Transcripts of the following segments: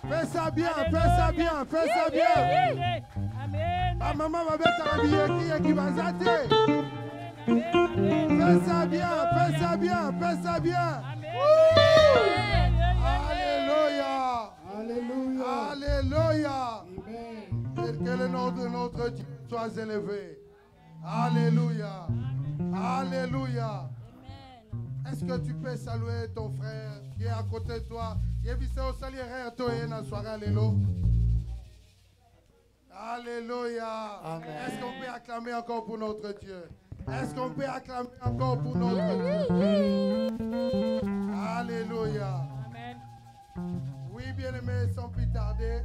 Fais ça bien, fais ça bien, fais ça bien. Ah, maman va mettre un billet qui va zater. Fais ça bien, fais ça bien, fais ça bien. Alléluia. Alléluia. Alléluia. Amen. Et que le nom de notre Dieu soit élevé. Alléluia. Alléluia. Est-ce que tu peux saluer ton frère qui est à côté de toi? Alléluia. Est-ce qu'on peut acclamer encore pour notre Dieu? Est-ce qu'on peut acclamer encore pour notre Dieu? Alléluia. Oui, bien-aimés, sans plus tarder.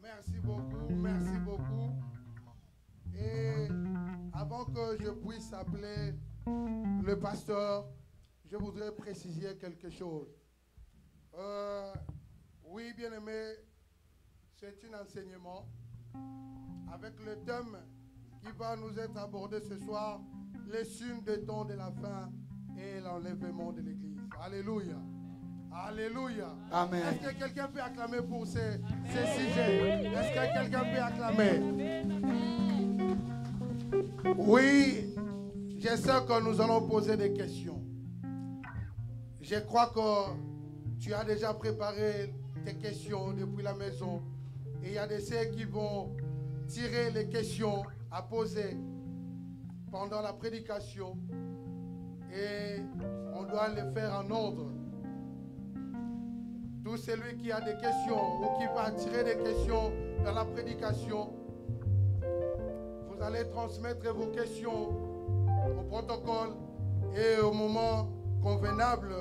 Merci beaucoup, merci beaucoup. Et avant que je puisse appeler le pasteur, je voudrais préciser quelque chose. Oui, bien-aimé, c'est un enseignement avec le thème qui va nous être abordé ce soir, les signes des temps de la fin et l'enlèvement de l'Église. Alléluia. Alléluia. Amen. Est-ce que quelqu'un peut acclamer pour ces sujets? Est-ce que quelqu'un peut acclamer? Oui, je sais que nous allons poser des questions. Je crois que tu as déjà préparé tes questions depuis la maison. Et il y a des sœurs qui vont tirer les questions à poser pendant la prédication. Et on doit les faire en ordre. Tout celui qui a des questions ou qui va tirer des questions dans la prédication, vous allez transmettre vos questions au protocole et au moment convenable,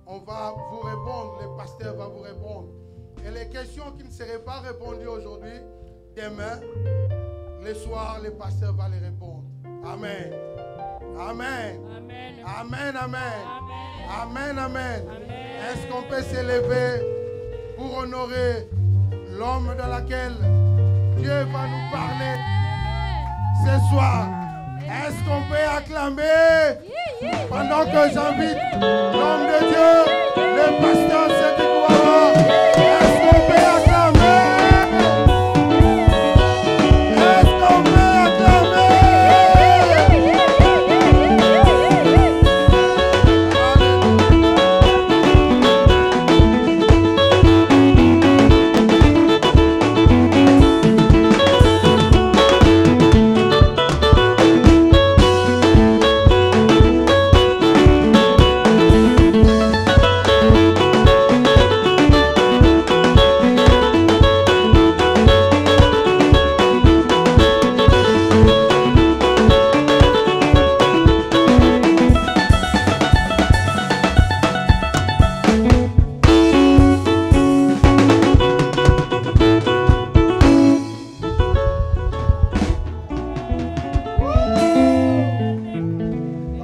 on va vous répondre, le pasteur va vous répondre. Et les questions qui ne seraient pas répondues aujourd'hui, demain, le soir, le pasteur va les répondre. Amen. Amen. Amen. Amen. Amen. Amen. Amen. Est-ce qu'on peut s'élever pour honorer l'homme dans lequel Dieu va nous parler ce soir? Est-ce qu'on peut acclamer pendant que j'invite l'homme de Dieu, le pasteur Cédric Ouattara? Est-ce qu'on peut acclamer? Est-ce qu'on peut acclamer?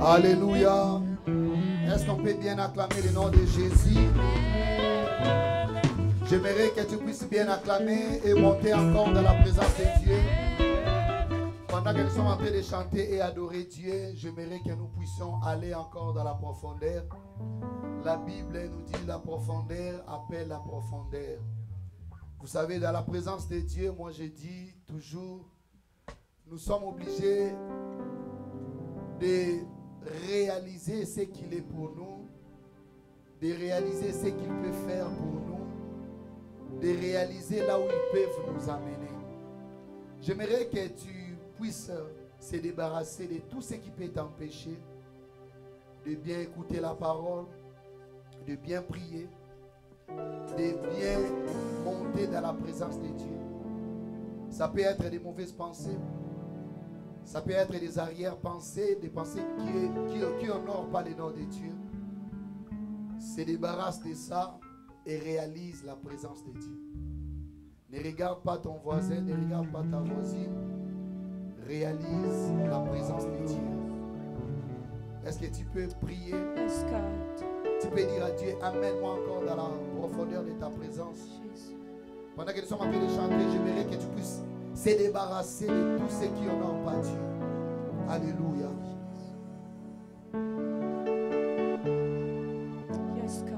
Alléluia. Est-ce qu'on peut bien acclamer le nom de Jésus? J'aimerais que tu puisses bien acclamer et monter encore dans la présence de Dieu. Pendant que nous sommes en train de chanter et adorer Dieu, j'aimerais que nous puissions aller encore dans la profondeur. La Bible nous dit la profondeur appelle la profondeur. Vous savez, dans la présence de Dieu, moi je dis toujours, nous sommes obligés de réaliser ce qu'il est pour nous, de réaliser ce qu'il peut faire pour nous, de réaliser là où ils peuvent nous amener. J'aimerais que tu puisses se débarrasser de tout ce qui peut t'empêcher de bien écouter la parole, de bien prier, de bien monter dans la présence de Dieu. Ça peut être des mauvaises pensées, ça peut être des arrière-pensées, des pensées qui n'honorent pas le nom de Dieu. Se débarrasse de ça et réalise la présence de Dieu. Ne regarde pas ton voisin, ne regarde pas ta voisine. Réalise la présence de Dieu. Est-ce que tu peux prier? Yes, God. Tu peux dire à Dieu, amène-moi encore dans la profondeur de ta présence. Pendant que nous sommes en train de chanter, j'aimerais que tu puisses se débarrasser de tout ce qui n'honore pas Dieu. Alléluia. Yes, God.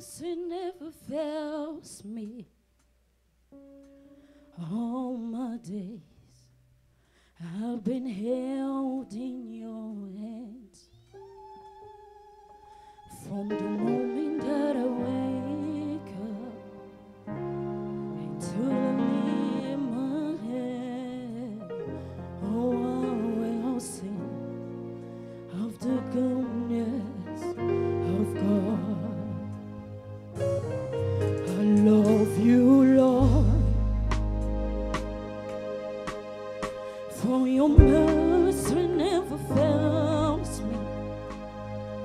mercy never fails me. All my days I've been held in your hands. From the moment that I wake up until I lay my head, oh, I will sing of the goodness of God. I love you, Lord, for your mercy never fails me.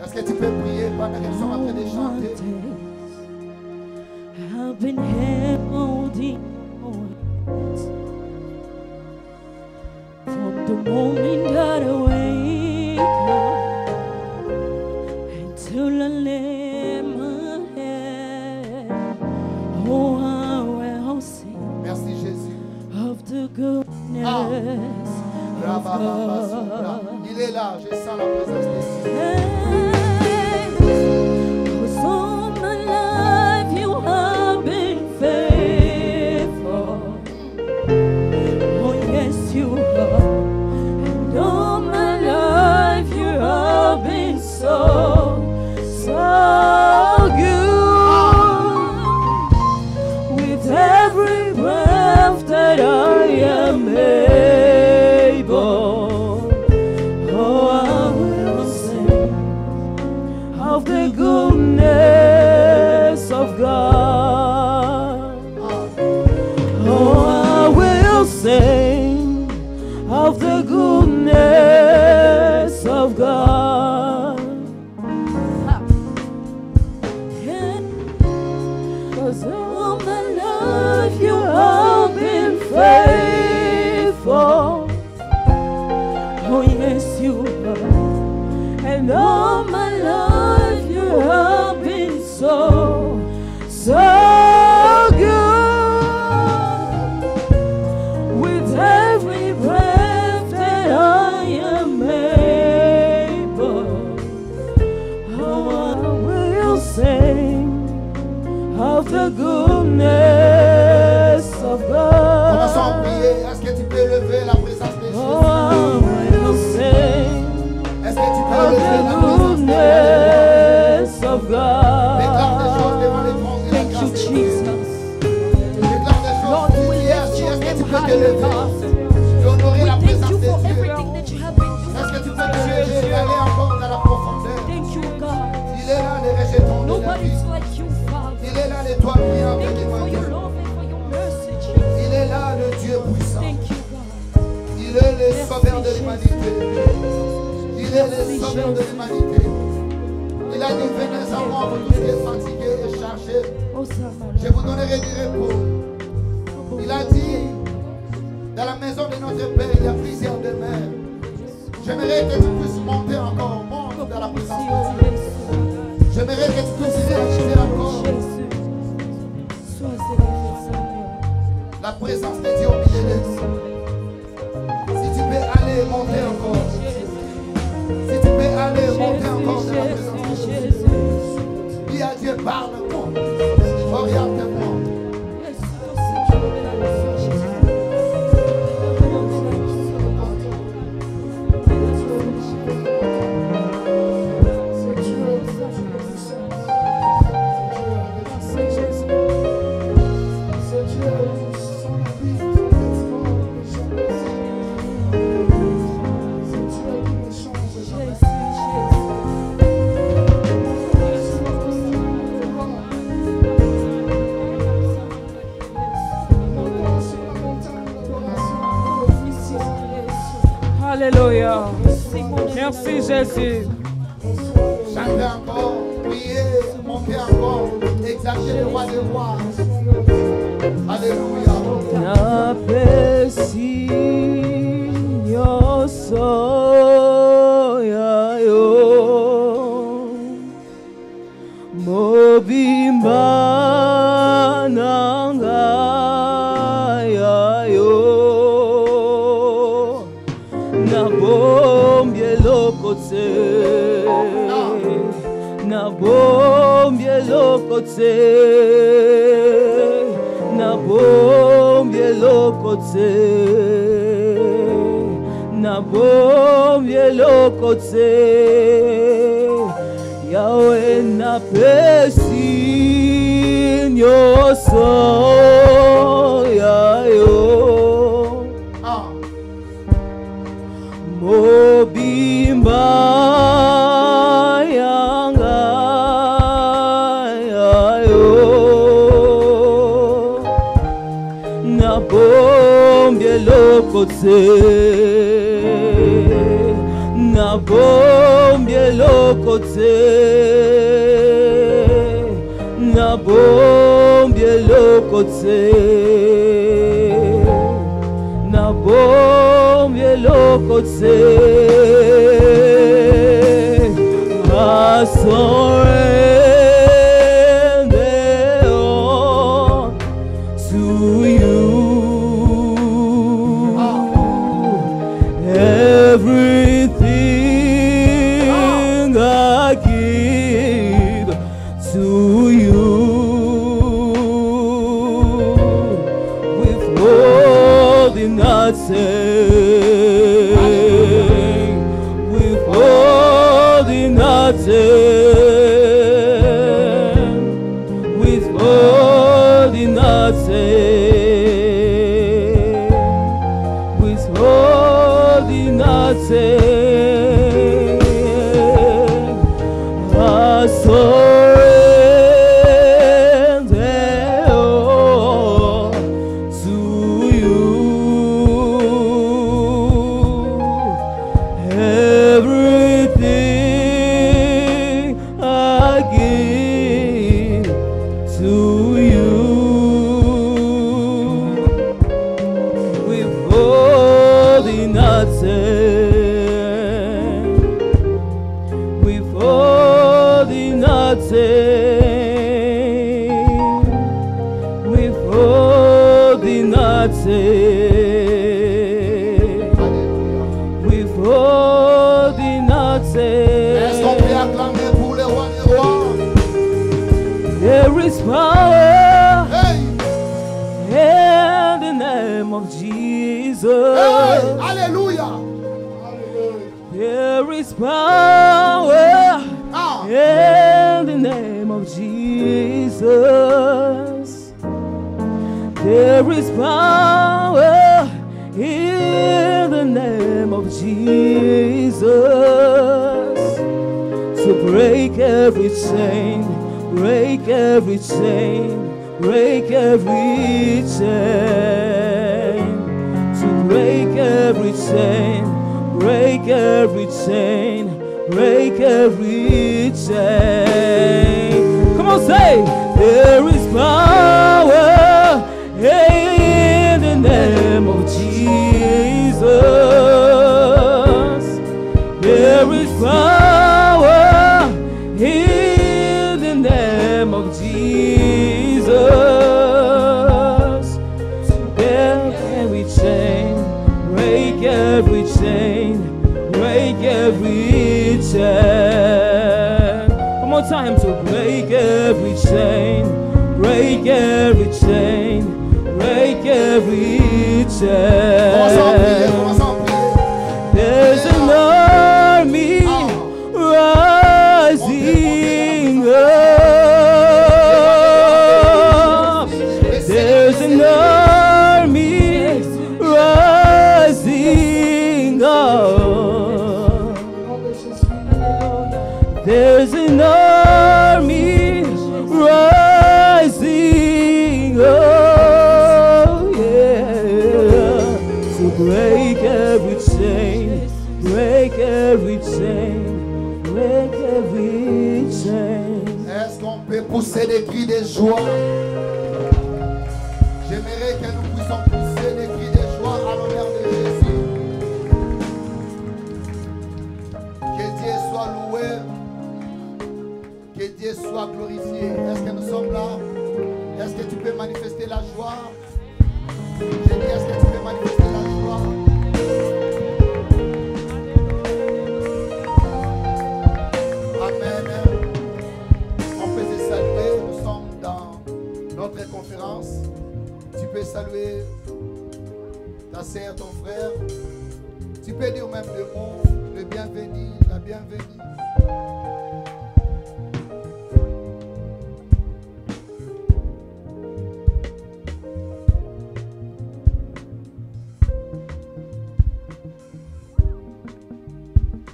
Est-ce que tu peux prier pendant qu'ils sont en train de chanter? I've been held in your hands. From the moment that I wake up until I lay my head, oh, I will sing. Merci Jésus. Of the goodness of God. Il est là, je sens la présence de Dieu. Cause all my life you have been faithful. Oh yes you have. And all my life you have been so good. With every breath that I am able, oh, I will sing of the goodness of God. Oh, I will sing of the goodness of God. Yeah. 'Cause all my life you have been faithful. Oh yes you have. And all my life you have been so good. With every breath that I am able, oh, I will sing of the goodness of God. Commençons à prier. Est-ce que tu peux lever la présence de Jésus? Oh, I will sing Est-ce que tu peux of lever the la présence de goodness of Déclare des choses God. devant les trônes de la Thank you, grâce de Dieu. Jesus. Déclare des choses. Lord, we Tu lift est-ce your que tu name peux te high, lever? God. Tu honorer We la thank présence you de for Dieu. everything that you have been Est-ce que tu doing. peux te lever et aller encore dans la profondeur? Thank you, God. Il est là, les rejetons de la vie. Nobody's like you, Father. Il est là, les toits brillants de Thank you for your l'évangile. love and for your mercy, Jesus. Il est là, le Dieu puissant. Thank you, God. Il est le sauveur de l'humanité. Il est le sauveur de l'humanité. Il a dit, venez à moi, vous tous qui êtes fatigués et chargés. Oh, Sama. Je vous donnerai du repos. Il a dit, dans la maison de notre Père, il y a plusieurs demeures. J'aimerais que tu puisses monter encore, monte dans la présence de Dieu. J'aimerais que tu puisses acheter encore la présence de Dieu au milieu de nous. Si tu peux aller, monter encore. Si tu peux aller, monter encore dans la présence de Dieu. Dis à Dieu, parle-moi. Oriente-moi. Alléluia. Merci Jésus. Chantez encore, priez, montez encore, exaltez le roi des rois. Alléluia. Napesinyo soyayo mobimba nangayayo nabombye lokotse nabombye lokotse, nabombye lokotse, nabombye lokotse, Yahweh napesi nyoso yayo. Mobimba yanga yayo, nabombye lokotse, nabombye lokotse, nabombye lokotse, nabombye lokotse, I surrender all to you. Everything I give to you, withholding nothing, withholding nothing, withholding nothing, withholding nothing. I surrender all to you. Everything I give to you, withholding nothing, withholding nothing, withholding nothing, withholding nothing. Est-ce qu'on peut acclamer pour le roi des rois? There is power Hey! in the name of Jesus. Hey! Alléluia! There is power Ah! in the name of Jesus. There is power in the name of Jesus to break every chain, break every chain, break every chain, to break every chain, break every chain, break every chain. Come on, say, there is power in the name of Jesus. There is power in the name of Jesus. Break every chain, break every chain, break every chain. One more time to break every chain, break every chain, break every Commence à prier, chain. commence à prier. There's an army rising up. There's an army rising up. There's an army rising up, yeah, to break every chain, break every chain, break every chain. Est-ce qu'on peut pousser des cris de joie? J'aimerais que nous puissions pousser des cris de joie à l'honneur de Jésus. Que Dieu soit loué. Que Dieu soit glorifié. Est-ce que nous sommes là? Est-ce que tu peux manifester la joie? J'ai dit, est-ce que tu peux manifester la joie? Amen. saluer ta sœur, ton frère. Tu peux dire même le mot, le bienvenu, la bienvenue.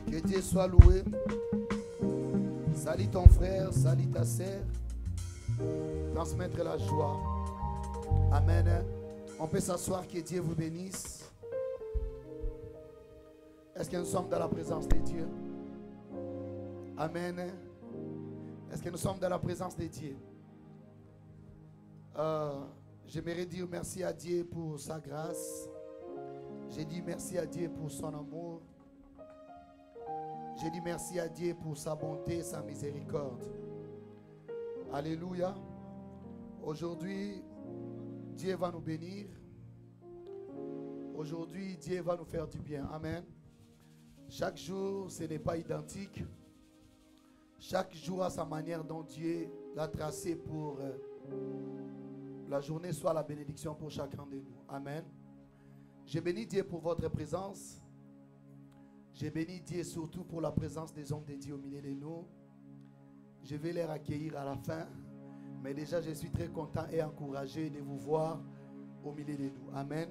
Que Dieu soit loué. Salut ton frère, salut ta sœur. Transmettre la joie. Amen. On peut s'asseoir, que Dieu vous bénisse. Est-ce que nous sommes dans la présence de Dieu? Amen. Est-ce que nous sommes dans la présence de Dieu? J'aimerais dire merci à Dieu pour sa grâce. J'ai dit merci à Dieu pour son amour. J'ai dit merci à Dieu pour sa bonté, sa miséricorde. Alléluia. Aujourd'hui, Dieu va nous bénir. Aujourd'hui, Dieu va nous faire du bien. Amen. Chaque jour, ce n'est pas identique. Chaque jour a sa manière dont Dieu l'a tracé pour la journée soit la bénédiction pour chacun de nous. Amen. Je bénis Dieu pour votre présence. Je bénis Dieu surtout pour la présence des hommes de Dieu au milieu de nous. Je vais les accueillir à la fin. Mais déjà, je suis très content et encouragé de vous voir au milieu de nous. Amen.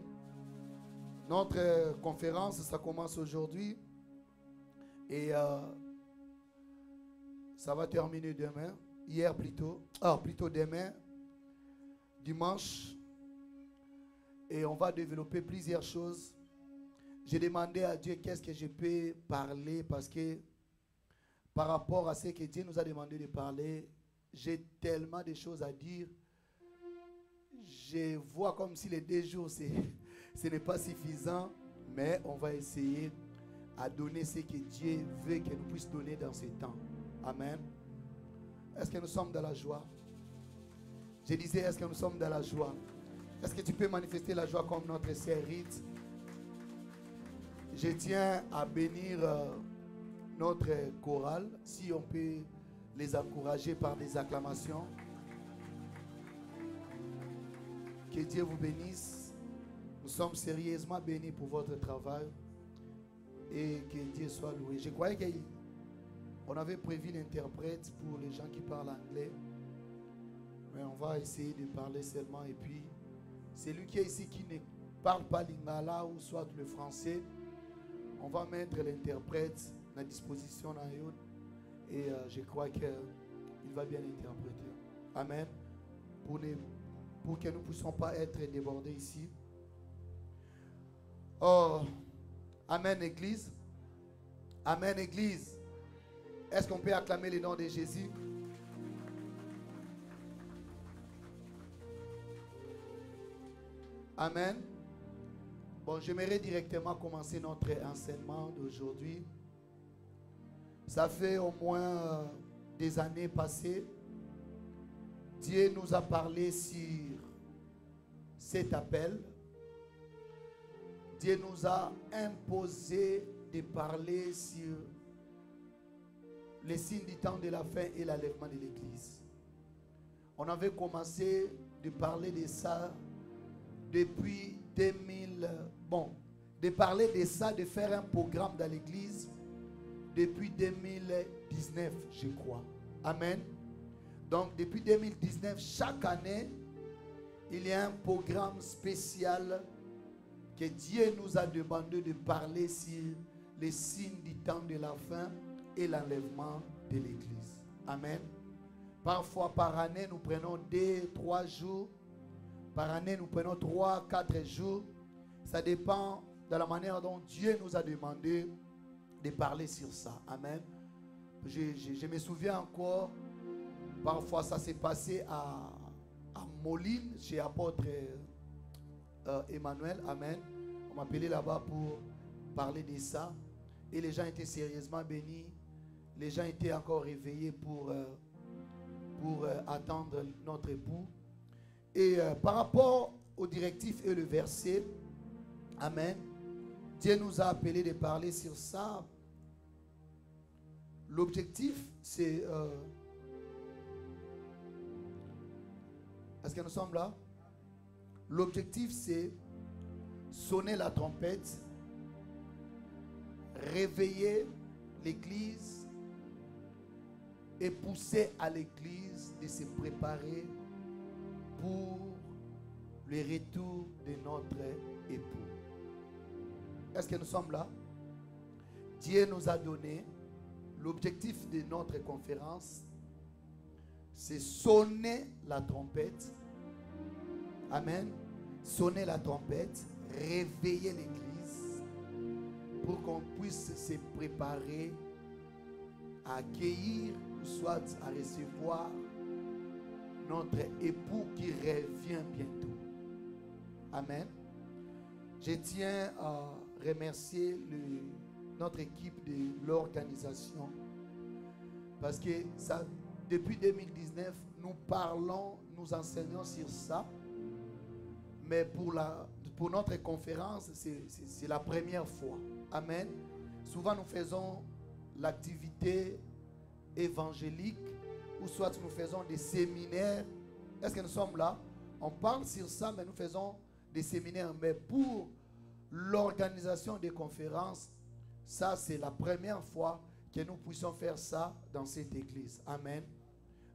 Notre conférence, ça commence aujourd'hui. Et ça va terminer demain. Hier plutôt. Plutôt demain. Dimanche. Et on va développer plusieurs choses. J'ai demandé à Dieu qu'est-ce que je peux parler parce que par rapport à ce que Dieu nous a demandé de parler, j'ai tellement de choses à dire. Je vois comme si les 2 jours, ce n'est pas suffisant, mais on va essayer à donner ce que Dieu veut que nous puissions donner dans ce temps. Amen. Est-ce que nous sommes dans la joie? Je disais, est-ce que nous sommes dans la joie? Est-ce que tu peux manifester la joie comme notre sœur Rite? Je tiens à bénir notre chorale, si on peut les encourager par des acclamations. Que Dieu vous bénisse. Nous sommes sérieusement bénis pour votre travail et que Dieu soit loué. Je croyais qu'on avait prévu l'interprète pour les gens qui parlent anglais, mais on va essayer de parler seulement. Et puis, celui qui est ici qui ne parle pas lingala ou soit le français, on va mettre l'interprète à disposition et je crois qu'il va bien interpréter. Amen. Pour que nous ne puissions pas être débordés ici. Oh, Amen Église. Amen Église. Est-ce qu'on peut acclamer le nom de Jésus? Amen. Bon, j'aimerais directement commencer notre enseignement d'aujourd'hui. Ça fait au moins des années passées. Dieu nous a parlé sur cet appel. Dieu nous a imposé de parler sur les signes du temps de la fin et l'enlèvement de l'Église. On avait commencé de parler de ça depuis 2000, de parler de ça, de faire un programme dans l'église depuis 2019, je crois. Amen. Donc, depuis 2019, chaque année, il y a un programme spécial que Dieu nous a demandé de parler sur les signes du temps de la fin et l'enlèvement de l'église. Amen. Parfois, par année, nous prenons 2-3 jours. Par année, nous prenons 3-4 jours. Ça dépend de la manière dont Dieu nous a demandé de parler sur ça. Amen. Je me souviens encore, parfois ça s'est passé à Moline, chez apôtre Emmanuel. Amen. On m'appelait là-bas pour parler de ça. Et les gens étaient sérieusement bénis. Les gens étaient encore réveillés pour attendre notre époux. Et par rapport aux directives et le verset, amen, Dieu nous a appelés de parler sur ça. L'objectif, c'est... Est-ce que nous sommes là? L'objectif, c'est sonner la trompette, réveiller l'église et pousser à l'église de se préparer pour le retour de notre époux. Est-ce que nous sommes là? Dieu nous a donné l'objectif de notre conférence, c'est sonner la trompette. Amen. Sonner la trompette, réveiller l'église pour qu'on puisse se préparer à accueillir ou soit à recevoir notre époux qui revient bientôt. Amen. Je tiens à remercier notre équipe de l'organisation parce que ça, depuis 2019, nous parlons, nous enseignons sur ça. Mais pour notre conférence, c'est la première fois. Amen. Souvent, nous faisons l'activité évangélique ou soit nous faisons des séminaires. Est-ce que nous sommes là? On parle sur ça, mais nous faisons des séminaires. Mais pour l'organisation des conférences, ça, c'est la première fois que nous puissions faire ça dans cette église. Amen.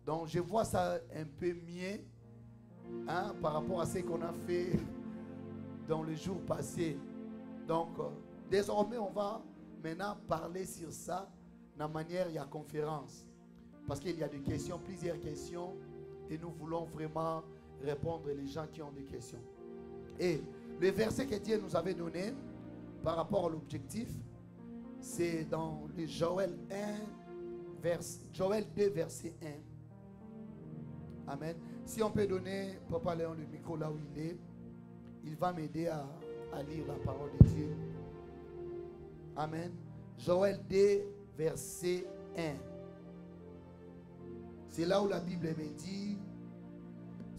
Donc, je vois ça un peu mieux. Hein, par rapport à ce qu'on a fait dans les jours passés. Donc, désormais, on va maintenant parler sur ça de la manière, il y a conférence. Parce qu'il y a des questions, plusieurs questions, et nous voulons vraiment répondre aux gens qui ont des questions. Et le verset que Dieu nous avait donné par rapport à l'objectif, c'est dans le Joël 2, verset 1. Amen. Si on peut donner Papa Léon le micro là où il va m'aider à lire la parole de Dieu. Amen. Joël 2, verset 1. C'est là où la Bible me dit: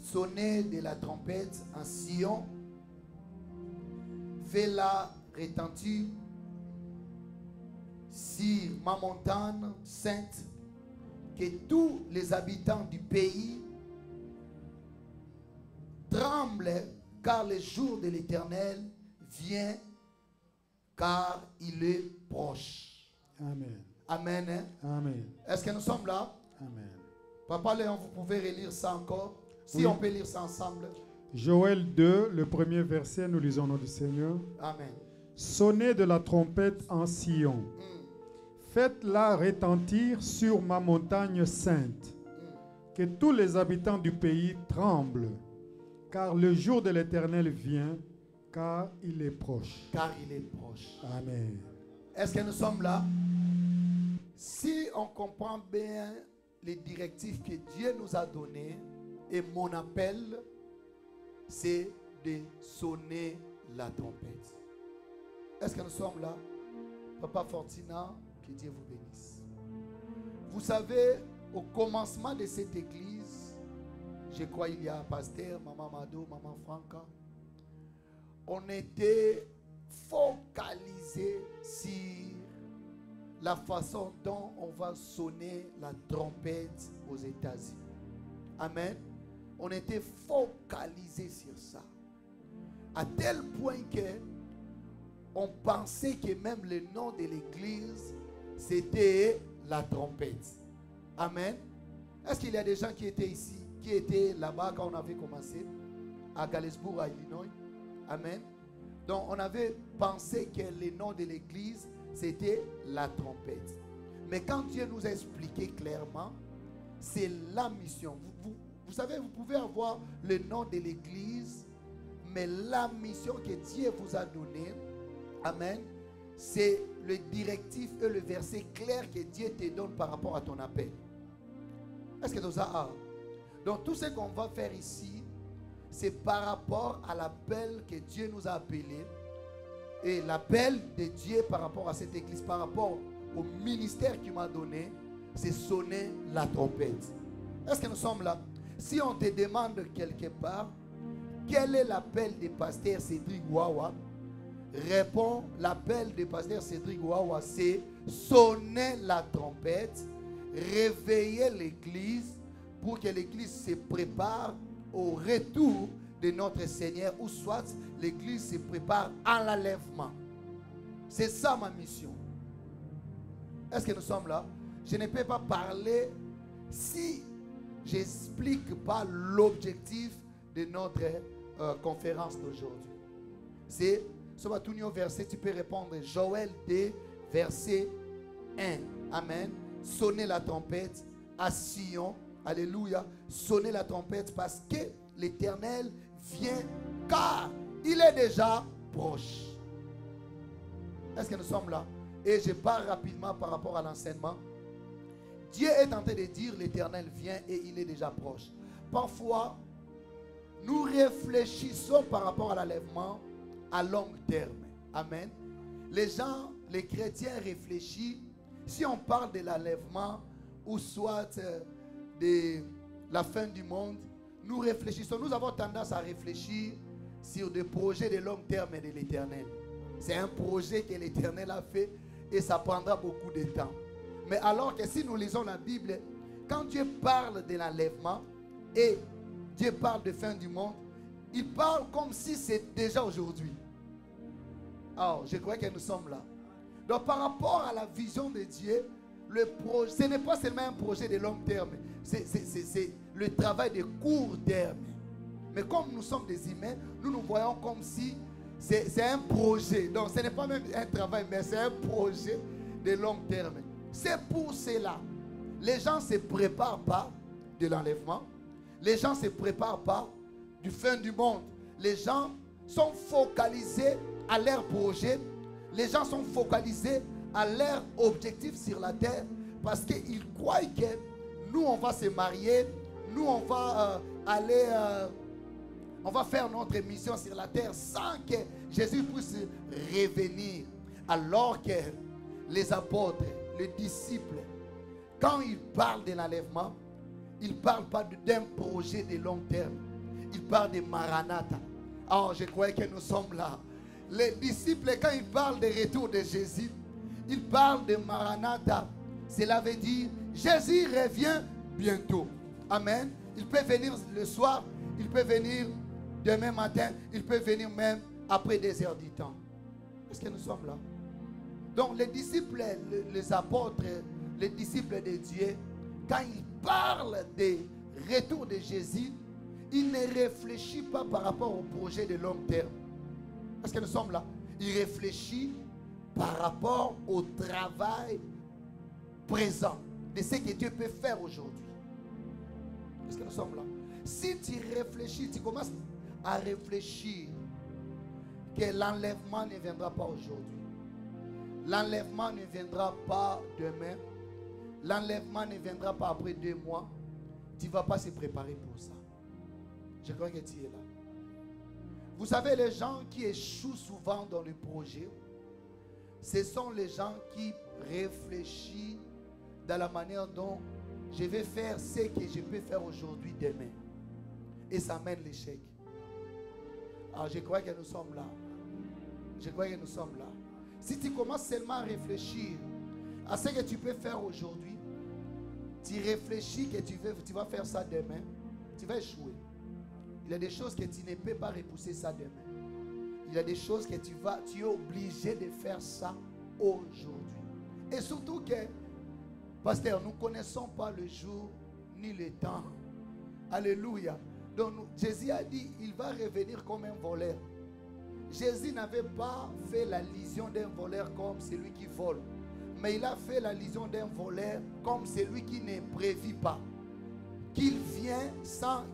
sonnez de la trompette en Sion, fais-la retentir sur ma montagne sainte, que tous les habitants du pays tremblent, car le jour de l'Éternel vient, car il est proche. Amen. Amen. Amen. Est-ce que nous sommes là? Amen. Papa Léon, vous pouvez relire ça encore? Si Oui. on peut lire ça ensemble. Joël 2, le premier verset, nous lisons au nom du Seigneur. Amen. Sonnez de la trompette en Sion. Faites-la retentir sur ma montagne sainte. Que tous les habitants du pays tremblent. Car le jour de l'Éternel vient, car il est proche. Car il est proche. Amen. Est-ce que nous sommes là? Si on comprend bien les directives que Dieu nous a données, et mon appel, c'est de sonner la trompette. Est-ce que nous sommes là? Papa Fortina, que Dieu vous bénisse. Vous savez, au commencement de cette église, je crois il y a pasteur, maman Mado, maman Franca, on était focalisé sur la façon dont on va sonner la trompette aux États-Unis. Amen. On était focalisé sur ça. À tel point que on pensait que même le nom de l'église, c'était la trompette. Amen. Est-ce qu'il y a des gens qui étaient ici, qui étaient là-bas quand on avait commencé, à Galesburg, à Illinois? Amen. Donc on avait pensé que le nom de l'église, c'était la trompette. Mais quand Dieu nous a expliqué clairement, c'est la mission. Vous savez, vous pouvez avoir le nom de l'église, mais la mission que Dieu vous a donnée, amen, c'est le directif et le verset clair que Dieu te donne par rapport à ton appel. Est-ce que nous avons? Donc tout ce qu'on va faire ici, c'est par rapport à l'appel que Dieu nous a appelé. Et l'appel de Dieu par rapport à cette église, par rapport au ministère qu'il m'a donné, c'est sonner la trompette. Est-ce que nous sommes là? Si on te demande quelque part, quel est l'appel du pasteur Cédric Wawa? Réponds, l'appel du pasteur Cédric Wawa, c'est sonner la trompette, réveiller l'église pour que l'église se prépare au retour de notre Seigneur, ou soit l'église se prépare à l'enlèvement. C'est ça ma mission. Est-ce que nous sommes là? Je ne peux pas parler si je n'explique pas l'objectif de notre conférence d'aujourd'hui. C'est, sur tout verset, tu peux répondre Joël 2, verset 1. Amen. Sonnez la trompette à Sion. Alléluia. Sonnez la trompette parce que l'Éternel vient, car il est déjà proche. Est-ce que nous sommes là? Et je parle rapidement par rapport à l'enseignement. Dieu est en train de dire l'Éternel vient et il est déjà proche. Parfois, nous réfléchissons par rapport à l'enlèvement à long terme. Amen. Les gens, les chrétiens réfléchissent. Si on parle de l'enlèvement ou soit de la fin du monde, nous réfléchissons. Nous avons tendance à réfléchir sur des projets de long terme de l'Éternel. C'est un projet que l'Éternel a fait et ça prendra beaucoup de temps. Mais alors que si nous lisons la Bible, quand Dieu parle de l'enlèvement et Dieu parle de fin du monde, il parle comme si c'est déjà aujourd'hui. Alors, je crois que nous sommes là. Donc, par rapport à la vision de Dieu, le projet, ce n'est pas seulement un projet de long terme, c'est le travail de court terme. Mais comme nous sommes des humains, nous nous voyons comme si c'est un projet. Donc, ce n'est pas même un travail, mais c'est un projet de long terme. C'est pour cela. Les gens ne se préparent pas de l'enlèvement. Les gens ne se préparent pas du fin du monde. Les gens sont focalisés à leur projet. Les gens sont focalisés à leur objectif sur la terre parce qu'ils croient que nous, on va se marier, nous, on va on va faire notre mission sur la terre sans que Jésus puisse revenir. Alors que les apôtres, les disciples, quand ils parlent de l'enlèvement, ils ne parlent pas d'un projet de long terme. Ils parlent de Maranatha. Oh, je crois que nous sommes là. Les disciples, quand ils parlent du retour de Jésus, ils parlent de Maranatha. Cela veut dire Jésus revient bientôt. Amen. Il peut venir le soir, il peut venir demain matin, il peut venir même après des heures du temps. Est-ce que nous sommes là? Donc les disciples, les apôtres, les disciples de Dieu, quand ils parlent du retour de Jésus, ils ne réfléchissent pas par rapport au projet de long terme. Est-ce que nous sommes là? Ils réfléchissent par rapport au travail présent, de ce que Dieu peut faire aujourd'hui. Est-ce que nous sommes là? Si tu réfléchis, tu commences à réfléchir que l'enlèvement ne viendra pas aujourd'hui. L'enlèvement ne viendra pas demain. L'enlèvement ne viendra pas après 2 mois. Tu ne vas pas se préparer pour ça. Je crois que tu es là. Vous savez, les gens qui échouent souvent dans le projet, ce sont les gens qui réfléchissent dans la manière dont je vais faire ce que je peux faire aujourd'hui, demain. Et ça mène l'échec. Alors je crois que nous sommes là. Je crois que nous sommes là. Si tu commences seulement à réfléchir à ce que tu peux faire aujourd'hui, tu réfléchis que tu vas faire ça demain, tu vas échouer. Il y a des choses que tu ne peux pas repousser ça demain. Il y a des choses que tu es obligé de faire ça aujourd'hui. Et surtout que, pasteur, nous ne connaissons pas le jour ni le temps. Alléluia. Donc Jésus a dit, il va revenir comme un voleur. Jésus n'avait pas fait la lision d'un voleur comme celui qui vole. Mais il a fait la lision d'un voleur comme celui qui ne prévit pas. Qu'il vient sans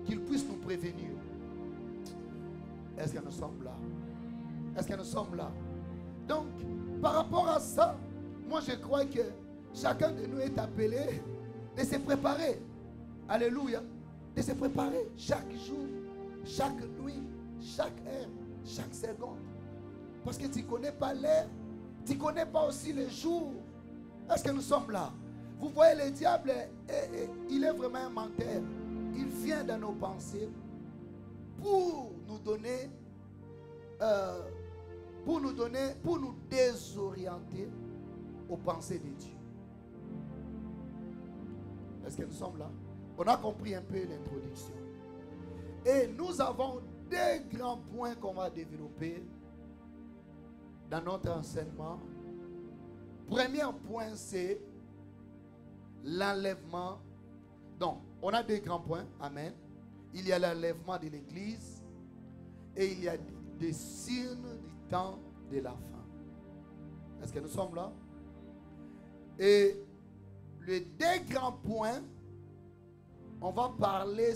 qu'il puisse nous prévenir. Est-ce que nous sommes là? Est-ce que nous sommes là? Donc, par rapport à ça, moi je crois que chacun de nous est appelé de se préparer. Alléluia. De se préparer chaque jour, chaque nuit, chaque heure, chaque seconde. Parce que tu ne connais pas l'heure, tu ne connais pas aussi le jour. Est-ce que nous sommes là? Vous voyez, le diable, il est vraiment un menteur. Il vient dans nos pensées pour nous donner, pour nous désorienter aux pensées de Dieu. Est-ce que nous sommes là? On a compris un peu l'introduction. Et nous avons deux grands points qu'on va développer dans notre enseignement. Premier point, c'est l'enlèvement. Donc, on a deux grands points. Amen. Il y a l'enlèvement de l'Église et il y a des signes du temps de la fin. Est-ce que nous sommes là? Et les deux grands points, on va parler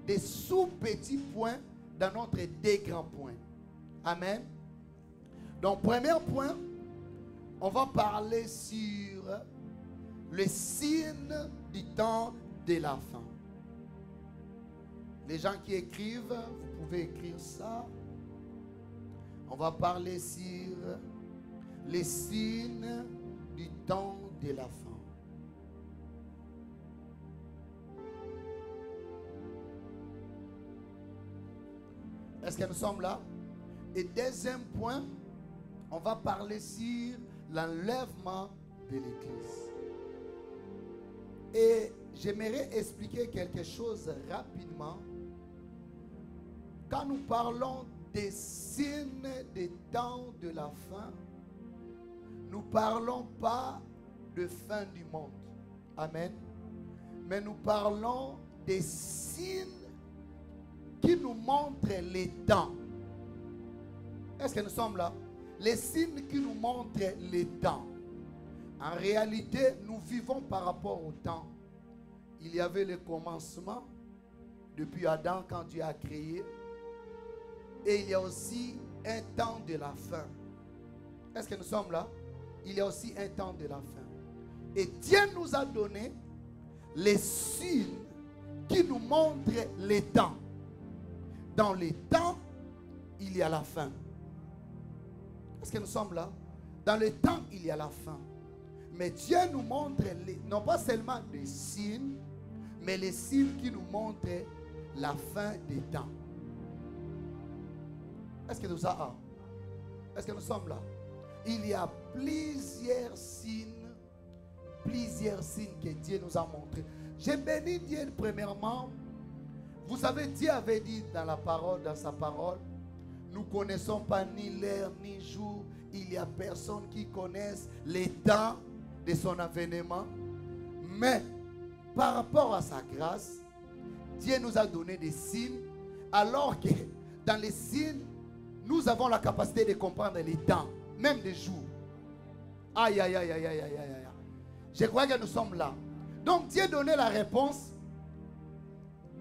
des sous-petits points dans notre deux grands points. Amen. Donc, premier point, on va parler sur le signe du temps de la fin. Les gens qui écrivent, vous pouvez écrire ça. On va parler sur les signes du temps de la fin. Est-ce que nous sommes là? Et deuxième point, on va parler sur l'enlèvement de l'Église. Et j'aimerais expliquer quelque chose rapidement. Quand nous parlons des signes des temps de la fin, nous ne parlons pas de fin du monde. Amen. Mais nous parlons des signes qui nous montrent les temps. Est-ce que nous sommes là? Les signes qui nous montrent les temps. En réalité, nous vivons par rapport au temps. Il y avait le commencement depuis Adam quand Dieu a créé. Et il y a aussi un temps de la fin. Est-ce que nous sommes là? Il y a aussi un temps de la fin. Et Dieu nous a donné les signes qui nous montrent les temps. Dans les temps, il y a la fin. Est-ce que nous sommes là? Dans le temps, il y a la fin. Mais Dieu nous montre non pas seulement des signes, mais les signes qui nous montrent la fin des temps. Est-ce que nous avons? Est-ce que nous sommes là? Il y a plusieurs signes que Dieu nous a montrés. J'ai béni Dieu premièrement. Vous savez, Dieu avait dit dans la parole, dans sa parole, nous ne connaissons pas ni l'heure ni jour. Il n'y a personne qui connaisse les temps de son avènement. Mais par rapport à sa grâce, Dieu nous a donné des signes, alors que dans les signes, nous avons la capacité de comprendre les temps, même des jours. Aïe, aïe, aïe, aïe, aïe, aïe, aïe. Je crois que nous sommes là. Donc Dieu donnait la réponse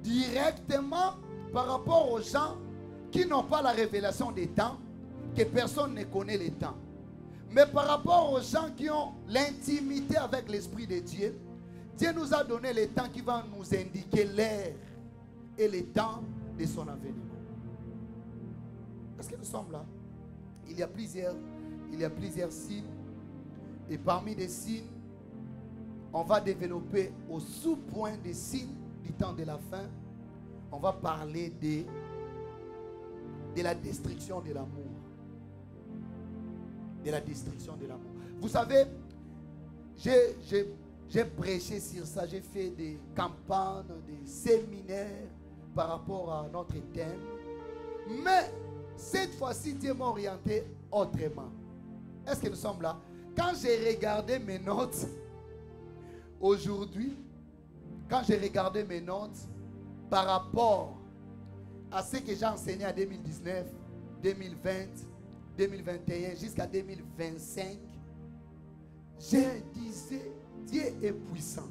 directement par rapport aux gens qui n'ont pas la révélation des temps, que personne ne connaît les temps. Mais par rapport aux gens qui ont l'intimité avec l'Esprit de Dieu, Dieu nous a donné les temps qui vont nous indiquer l'heure et les temps de son avènement. Est-ce que nous sommes là? Il y a plusieurs signes. Et parmi les signes, on va développer au sous-point des signes du temps de la fin. On va parler de la destruction de l'amour. De la destruction de l'amour. Vous savez, j'ai prêché sur ça. J'ai fait des campagnes, des séminaires par rapport à notre thème. Mais cette fois-ci, Dieu m'a orienté autrement. Est-ce que nous sommes là? Quand j'ai regardé mes notes aujourd'hui, quand j'ai regardé mes notes par rapport à ce que j'ai enseigné en 2019, 2020, 2021 jusqu'à 2025, je disais, Dieu est puissant.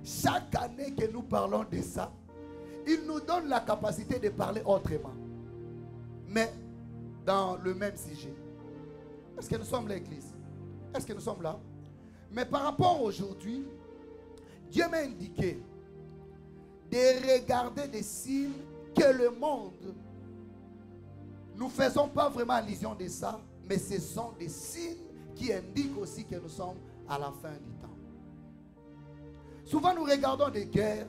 Chaque année que nous parlons de ça, il nous donne la capacité de parler autrement. Mais dans le même sujet. Est-ce que nous sommes l'église? Est-ce que nous sommes là? Mais par rapport à aujourd'hui, Dieu m'a indiqué de regarder des signes que le monde, nous ne faisons pas vraiment allusion de ça, mais ce sont des signes qui indiquent aussi que nous sommes à la fin du temps. Souvent nous regardons des guerres,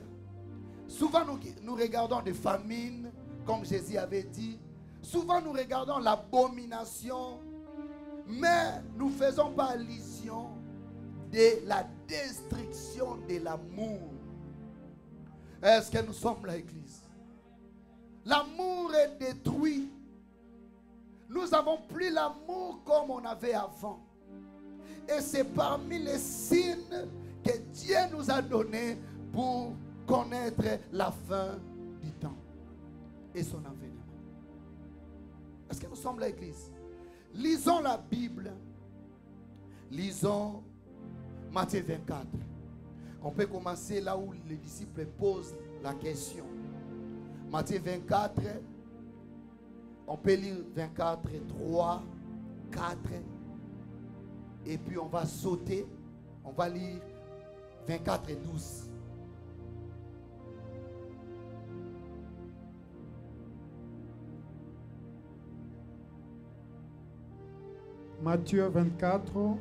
souvent nous regardons des famines, comme Jésus avait dit. Souvent nous regardons l'abomination, mais nous ne faisons pas allusion de la destruction de l'amour. Est-ce que nous sommes l'église? L'amour est détruit. Nous n'avons plus l'amour comme on avait avant. Et c'est parmi les signes que Dieu nous a donnés pour connaître la fin du temps et son avènement. Est-ce que nous sommes l'Église? Lisons la Bible. Lisons Matthieu 24. On peut commencer là où les disciples posent la question. Matthieu 24, on peut lire 24, 3, 4. Et puis on va sauter. On va lire 24 et 12. Matthieu 24,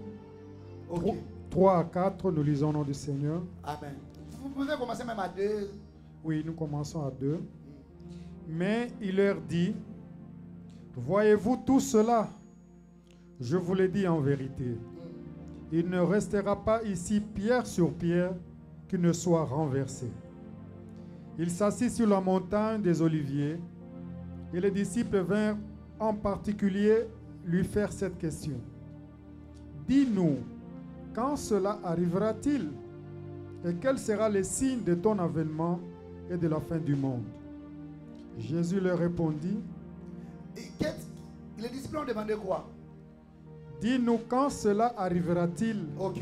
Ok. 3 à 4, nous lisons au nom du Seigneur. Amen. Vous pouvez commencer même à 2. Oui, nous commençons à 2. Mais il leur dit, voyez-vous tout cela? Je vous le dis en vérité. Il ne restera pas ici pierre sur pierre qui ne soit renversée. Il s'assit sur la montagne des Oliviers et les disciples vinrent en particulier lui faire cette question. Dis-nous, quand cela arrivera-t-il? Et quel sera le signe de ton avènement et de la fin du monde? Jésus leur répondit. Les disciples ont demandé quoi? Dis-nous quand cela arrivera-t-il? Ok.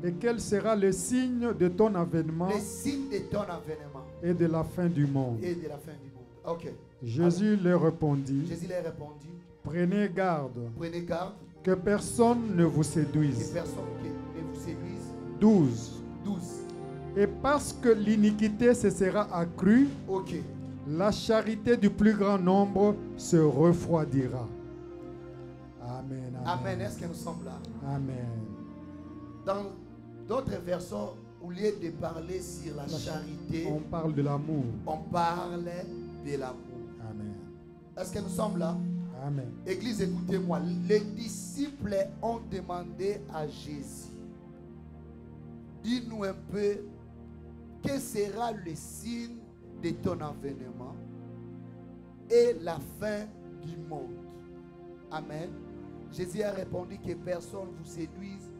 Et quel sera le signe de ton avènement Les signes de ton avènement et de la fin du monde? et de la fin du monde. Ok. Jésus leur répondit. Jésus leur répondit. Prenez garde Prenez garde que personne ne vous que séduise. personne ne vous séduise. 12. 12. Et parce que l'iniquité se sera accrue, Ok. la charité du plus grand nombre se refroidira. Amen. Amen. Est-ce que nous sommes là? Amen. Dans d'autres versets, au lieu de parler sur la charité, On parle de l'amour. on parle de l'amour. Amen. Est-ce que nous sommes là? Amen. Église, écoutez-moi. Les disciples ont demandé à Jésus, dis-nous un peu, quel sera le signe de ton avènement et la fin du monde? Amen. Jésus a répondu que personne ne vous séduise.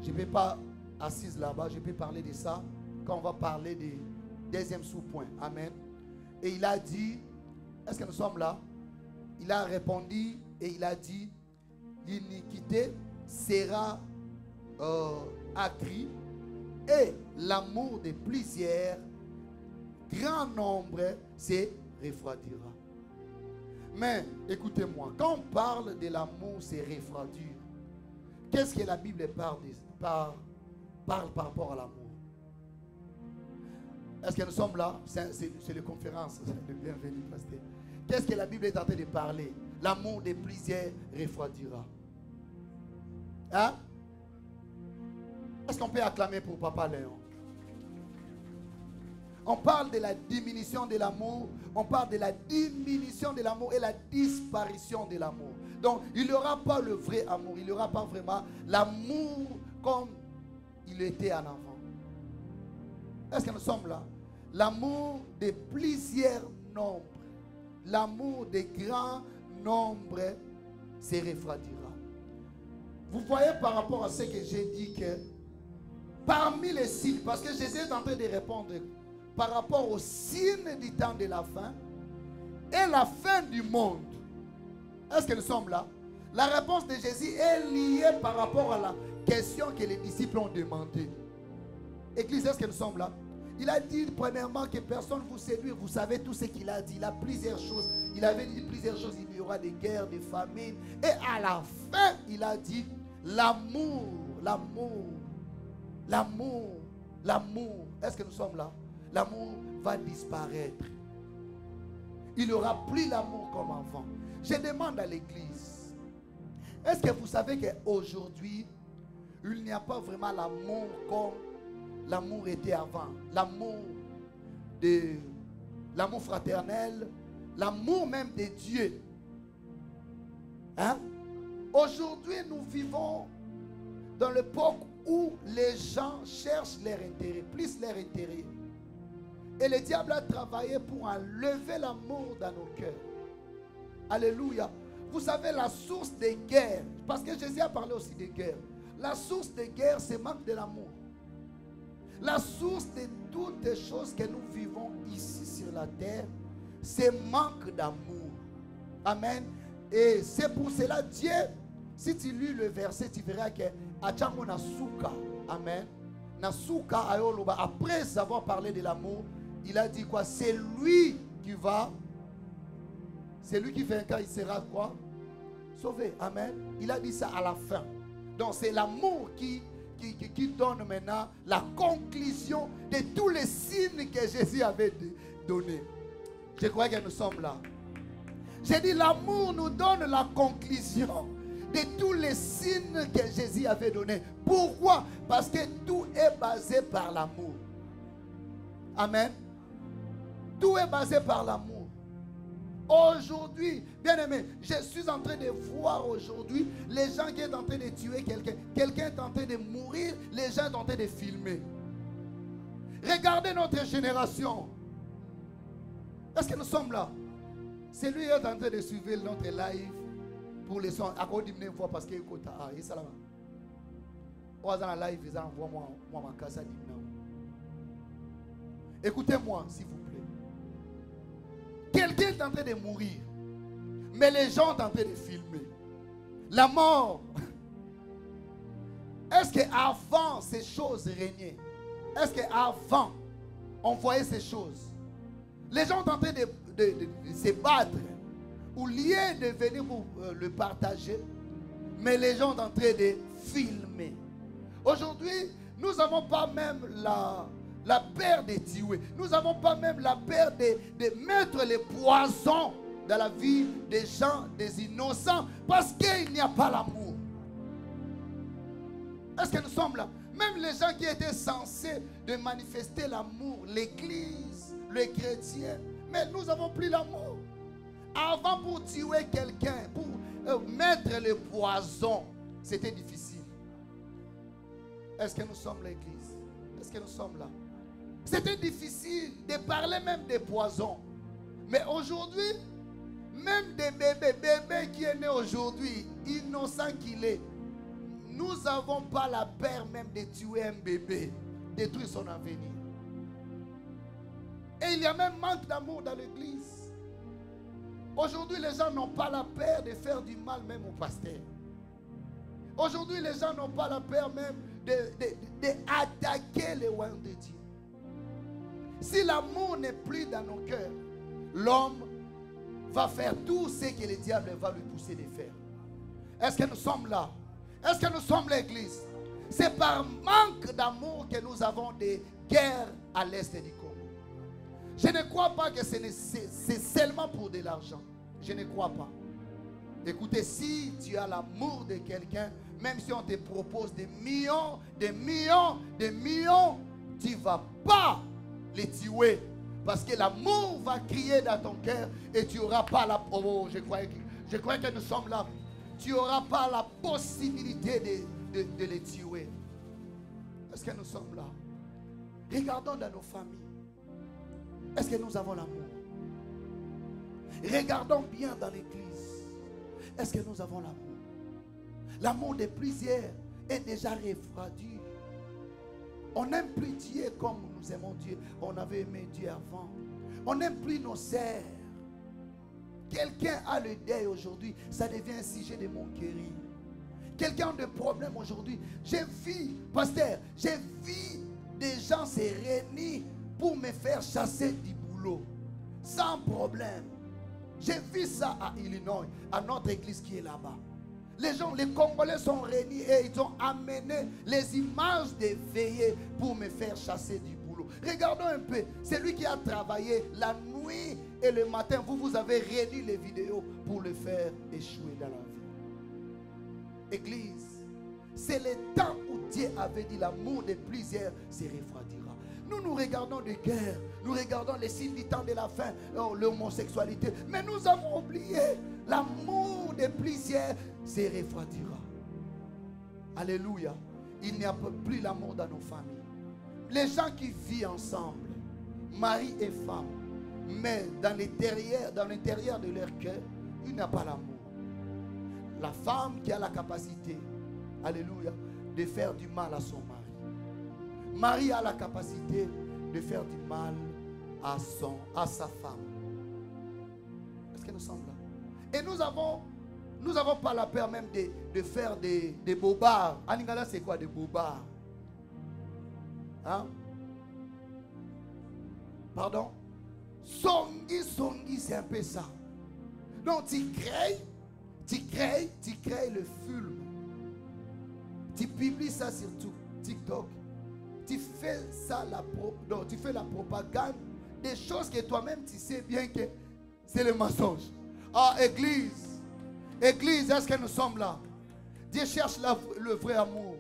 Je ne peux pas, assise là-bas, je peux parler de ça quand on va parler du deuxième sous-point. Amen. Et il a dit, est-ce que nous sommes là? Il a répondu et il a dit, l'iniquité sera accrue et l'amour de plusieurs, grand nombre, se refroidira. Mais écoutez-moi, quand on parle de l'amour, c'est refroidir. Qu'est-ce que la Bible parle par rapport à l'amour? Est-ce que nous sommes là? C'est les conférences. Bienvenue, pasteur. Qu'est-ce que la Bible est en train de parler? L'amour de plusieurs refroidira. Hein? Est-ce qu'on peut acclamer pour Papa Léon? On parle de la diminution de l'amour. On parle de la diminution de l'amour et la disparition de l'amour. Donc, il n'y aura pas le vrai amour. Il n'y aura pas vraiment l'amour comme il était en avant. Est-ce que nous sommes là? L'amour de plusieurs nombres. L'amour des grands nombres se refroidira. Vous voyez par rapport à ce que j'ai dit que parmi les signes, parce que Jésus est en train de répondre par rapport aux signes du temps de la fin et la fin du monde. Est-ce que nous sommes là? La réponse de Jésus est liée par rapport à la question que les disciples ont demandé. Église, est-ce que nous sommes là? Il a dit premièrement que personne ne vous séduit. Vous savez tout ce qu'il a dit. Il a plusieurs choses. Il avait dit plusieurs choses. Il y aura des guerres, des famines. Et à la fin, il a dit l'amour, l'amour, l'amour, l'amour. Est-ce que nous sommes là? L'amour va disparaître. Il n'y aura plus l'amour comme avant. Je demande à l'église, est-ce que vous savez qu'aujourd'hui, il n'y a pas vraiment l'amour comme l'amour était avant? L'amour fraternel, l'amour même de Dieu. Hein? Aujourd'hui, nous vivons dans l'époque où les gens cherchent leur intérêt, plus leur intérêt Et le diable a travaillé pour enlever l'amour dans nos cœurs. Alléluia. Vous savez, la source des guerres, parce que Jésus a parlé aussi des guerres. La source des guerres, c'est manque de l'amour. La source de toutes les choses que nous vivons ici sur la terre, c'est manque d'amour. Amen. Et c'est pour cela, Dieu, si tu lis le verset, tu verras que Achamo Nasuka, amen. Nasuka Ayoloba, après avoir parlé de l'amour, il a dit quoi? C'est lui qui va, c'est lui qui vaincra, il sera quoi? Sauvé. Amen. Il a dit ça à la fin. Donc c'est l'amour qui donne maintenant la conclusion de tous les signes que Jésus avait donnés. Je crois que nous sommes là. J'ai dit l'amour nous donne la conclusion de tous les signes que Jésus avait donnés. Pourquoi? Parce que tout est basé par l'amour. Amen. Tout est basé par l'amour. Aujourd'hui, bien aimé, je suis en train de voir aujourd'hui les gens qui sont en train de tuer quelqu'un. Quelqu'un est en train de mourir, les gens sont en train de filmer. Regardez notre génération. Est-ce que nous sommes là? C'est lui qui est en train de suivre notre live pour les sons. À quoi dit une fois parce qu'il écoute. Ah, et ça là. On va dans la live, ils envoient moi ma casa. Écoutez-moi, s'il vous plaît. Quelqu'un est en train de mourir, mais les gens sont en train de filmer. La mort. Est-ce qu'avant ces choses régnaient? Est-ce qu'avant on voyait ces choses? Les gens sont en train de se battre, ou liés de venir pour le partager, mais les gens sont en train de filmer. Aujourd'hui, nous n'avons pas même la peur de tuer. Nous n'avons pas même la peur de mettre les poisons dans la vie des gens, des innocents, parce qu'il n'y a pas l'amour. Est-ce que nous sommes là? Même les gens qui étaient censés de manifester l'amour, l'église, les chrétiens, mais nous n'avons plus l'amour. Avant, pour tuer quelqu'un, pour mettre le poison, c'était difficile. Est-ce que nous sommes l'église? Est-ce que nous sommes là? C'était difficile de parler même des poisons. Mais aujourd'hui, même des bébés qui est né aujourd'hui, innocent qu'il est, nous n'avons pas la peur même de tuer un bébé, détruire son avenir. Et il y a même manque d'amour dans l'église. Aujourd'hui, les gens n'ont pas la peur de faire du mal même au pasteur. Aujourd'hui, les gens n'ont pas la peur même d'attaquer les royaumes de Dieu. Si l'amour n'est plus dans nos cœurs, l'homme va faire tout ce que le diable va lui pousser de faire. Est-ce que nous sommes là? Est-ce que nous sommes l'église? C'est par manque d'amour que nous avons des guerres à l'est du Congo. Je ne crois pas que c'est seulement pour de l'argent. Je ne crois pas. Écoutez, si tu as l'amour de quelqu'un, même si on te propose des millions, tu ne vas pas les tuer. Parce que l'amour va crier dans ton cœur et tu n'auras pas la... Oh, je crois que nous sommes là. Tu n'auras pas la possibilité de les tuer. Est-ce que nous sommes là? Regardons dans nos familles. Est-ce que nous avons l'amour? Regardons bien dans l'église. Est-ce que nous avons l'amour? L'amour de plusieurs est déjà refroidi. On n'aime plus Dieu comme nous aimons Dieu. On avait aimé Dieu avant. On n'aime plus nos sœurs. Quelqu'un a le deuil aujourd'hui, ça devient un sujet de moquerie. Quelqu'un a des problèmes aujourd'hui. J'ai vu, pasteur, j'ai vu des gens se réunir pour me faire chasser du boulot. Sans problème. J'ai vu ça à Illinois, à notre église qui est là-bas. Les gens, les Congolais sont réunis et ils ont amené les images des veillées pour me faire chasser du boulot. Regardons un peu. C'est lui qui a travaillé la nuit et le matin. Vous avez réuni les vidéos pour le faire échouer dans la vie. Église, c'est le temps où Dieu avait dit l'amour de plusieurs se refroidira. Nous regardons des guerres, nous regardons les signes du temps de la fin, l'homosexualité, mais nous avons oublié l'amour de plusieurs se refroidira. Alléluia. Il n'y a plus l'amour dans nos familles. Les gens qui vivent ensemble, mari et femme. Mais dans l'intérieur de leur cœur, il n'y a pas l'amour. La femme qui a la capacité, alléluia, de faire du mal à son mari. Mari a la capacité de faire du mal à sa femme. Est-ce que nous sommes là? Et nous avons pas la peur même de faire des bobards. En Lingala, c'est quoi des bobards? Hein? Pardon? Songi, c'est un peu ça. Donc tu crées le film. Tu publies ça sur TikTok. Tu fais ça tu fais la propagande des choses que toi-même tu sais bien que c'est le mensonge. Ah, Église, est-ce que nous sommes là? Dieu cherche le vrai amour.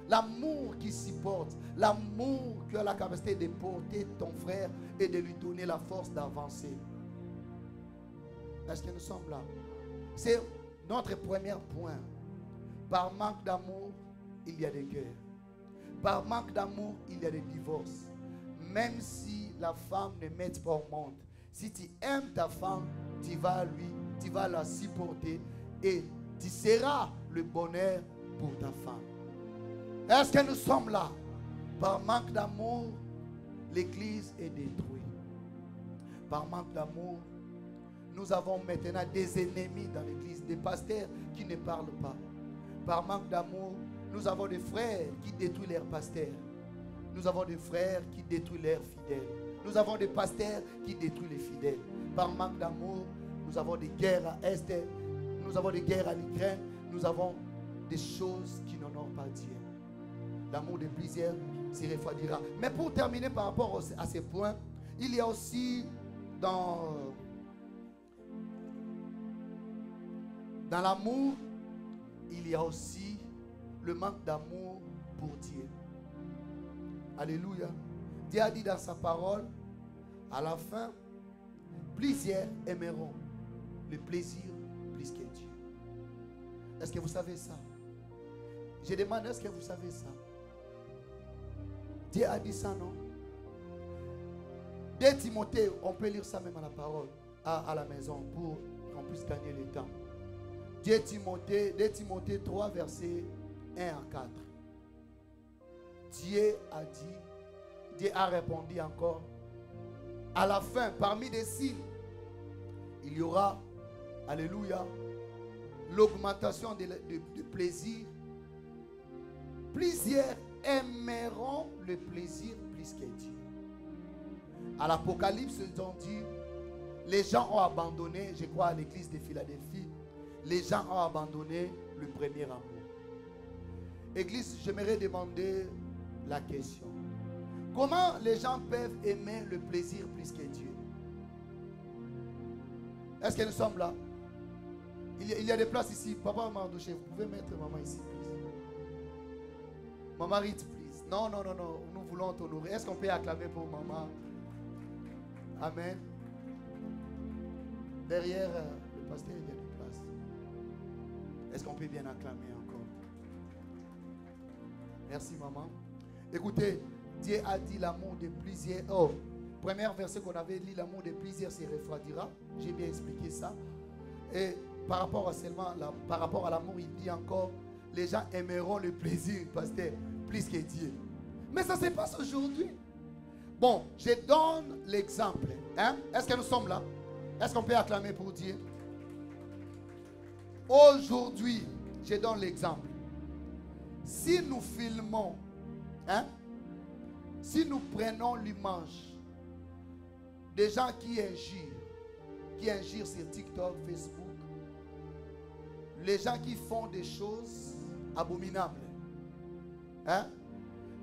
L'amour qui supporte. L'amour qui a la capacité de porter ton frère et de lui donner la force d'avancer. Est-ce que nous sommes là? C'est notre premier point. Par manque d'amour, il y a des guerres. Par manque d'amour, il y a des divorces. Même si la femme ne met pas au monde, si tu aimes ta femme, tu vas la supporter et tu seras le bonheur pour ta femme. Est-ce que nous sommes là? Par manque d'amour, l'église est détruite. Par manque d'amour, nous avons maintenant des ennemis dans l'église, des pasteurs qui ne parlent pas. Par manque d'amour, nous avons des frères qui détruisent leurs pasteurs. Nous avons des frères qui détruisent leurs fidèles. Nous avons des pasteurs qui détruisent les fidèles. Par manque d'amour, nous avons des guerres à Est, nous avons des guerres à l'Ukraine, nous avons des choses qui n'honorent pas Dieu. L'amour de plusieurs s'y refroidira. Mais pour terminer par rapport à ces points, il y a aussi dans l'amour, il y a aussi le manque d'amour pour Dieu. Alléluia. Dieu a dit dans sa parole, à la fin, plusieurs aimeront le plaisir plus que Dieu. Est-ce que vous savez ça? Je demande, est-ce que vous savez ça? Dieu a dit ça, non? Dès Timothée, on peut lire ça même à la parole, à la maison, pour qu'on puisse gagner le temps. Dès Timothée 3, versets 1 à 4. Dieu a répondu encore. À la fin, parmi les signes, il y aura, alléluia, l'augmentation de plaisir. Plusieurs aimeront le plaisir plus que Dieu. À l'Apocalypse, ils ont dit, les gens ont abandonné, je crois à l'église de Philadelphie, les gens ont abandonné le premier amour. Église, j'aimerais demander la question. Comment les gens peuvent aimer le plaisir plus que Dieu? Est-ce que nous sommes là? Il y a des places ici. Papa, maman, vous pouvez mettre maman ici, please. Maman, Rite, please. Non. Nous voulons t'honorer. Est-ce qu'on peut acclamer pour maman? Amen. Derrière le pasteur, il y a des places. Est-ce qu'on peut bien acclamer encore? Merci, maman. Écoutez, Dieu a dit l'amour de plusieurs. Oh, premier verset qu'on avait lu, l'amour de plusieurs se refroidira. J'ai bien expliqué ça. Et par rapport à l'amour, il dit encore, les gens aimeront le plaisir, pasteur, plus que Dieu. Mais ça se passe aujourd'hui. Bon, je donne l'exemple. Hein? Est-ce que nous sommes là? Est-ce qu'on peut acclamer pour Dieu? Aujourd'hui, je donne l'exemple. Si nous filmons, hein? Si nous prenons l'image des gens qui injurent sur TikTok, Facebook, les gens qui font des choses abominables, hein?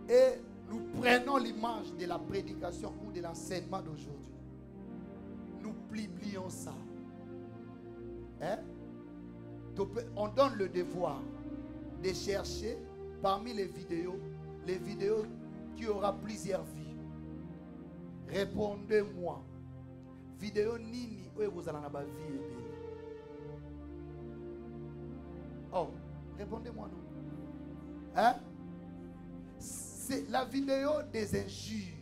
Et nous prenons l'image de la prédication ou de l'enseignement d'aujourd'hui, nous publions ça, hein? Donc, on donne le devoir de chercher parmi les vidéos qui aura plusieurs vies. Répondez-moi. Vidéo nini où vous allez avoir vie. Oh, répondez-moi non. Hein? C'est la vidéo des injures.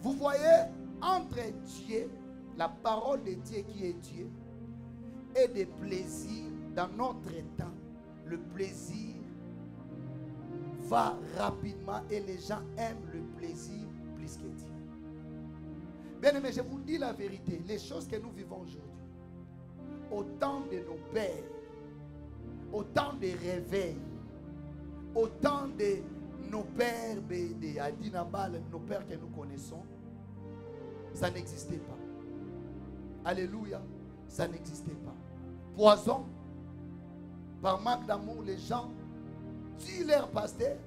Vous voyez, entre Dieu, la parole de Dieu qui est Dieu, et des plaisirs dans notre temps, le plaisir va rapidement et les gens aiment le plaisir plus que Dieu. Bien aimé, je vous dis la vérité, les choses que nous vivons aujourd'hui, au temps de nos pères, au temps des réveils, au temps de nos pères, de Adinabal, nos pères que nous connaissons, ça n'existait pas. Alléluia, ça n'existait pas. Poison, par manque d'amour, les gens tuent leurs pasteurs,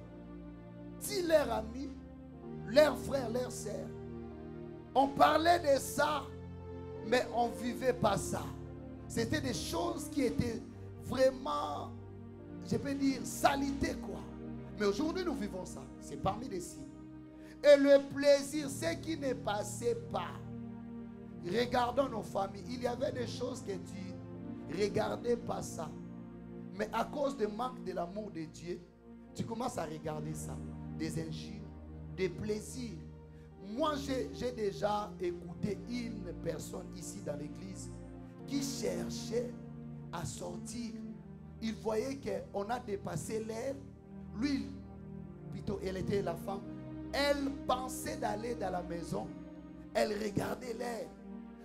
tuent leurs amis, leurs frères, leurs sœurs. On parlait de ça, mais on ne vivait pas ça. C'était des choses qui étaient vraiment, je peux dire, salité quoi. Mais aujourd'hui, nous vivons ça. C'est parmi les signes. Et le plaisir, ce qui ne passait pas. Regardons nos familles. Il y avait des choses que tu regardais pas ça. Mais à cause du manque de l'amour de Dieu, tu commences à regarder ça. Des injures, des plaisirs. Moi, j'ai déjà écouté une personne ici dans l'église qui cherchait à sortir. Il voyait qu'on a dépassé l'air. Lui, plutôt, elle était la femme. Elle pensait d'aller dans la maison. Elle regardait l'air.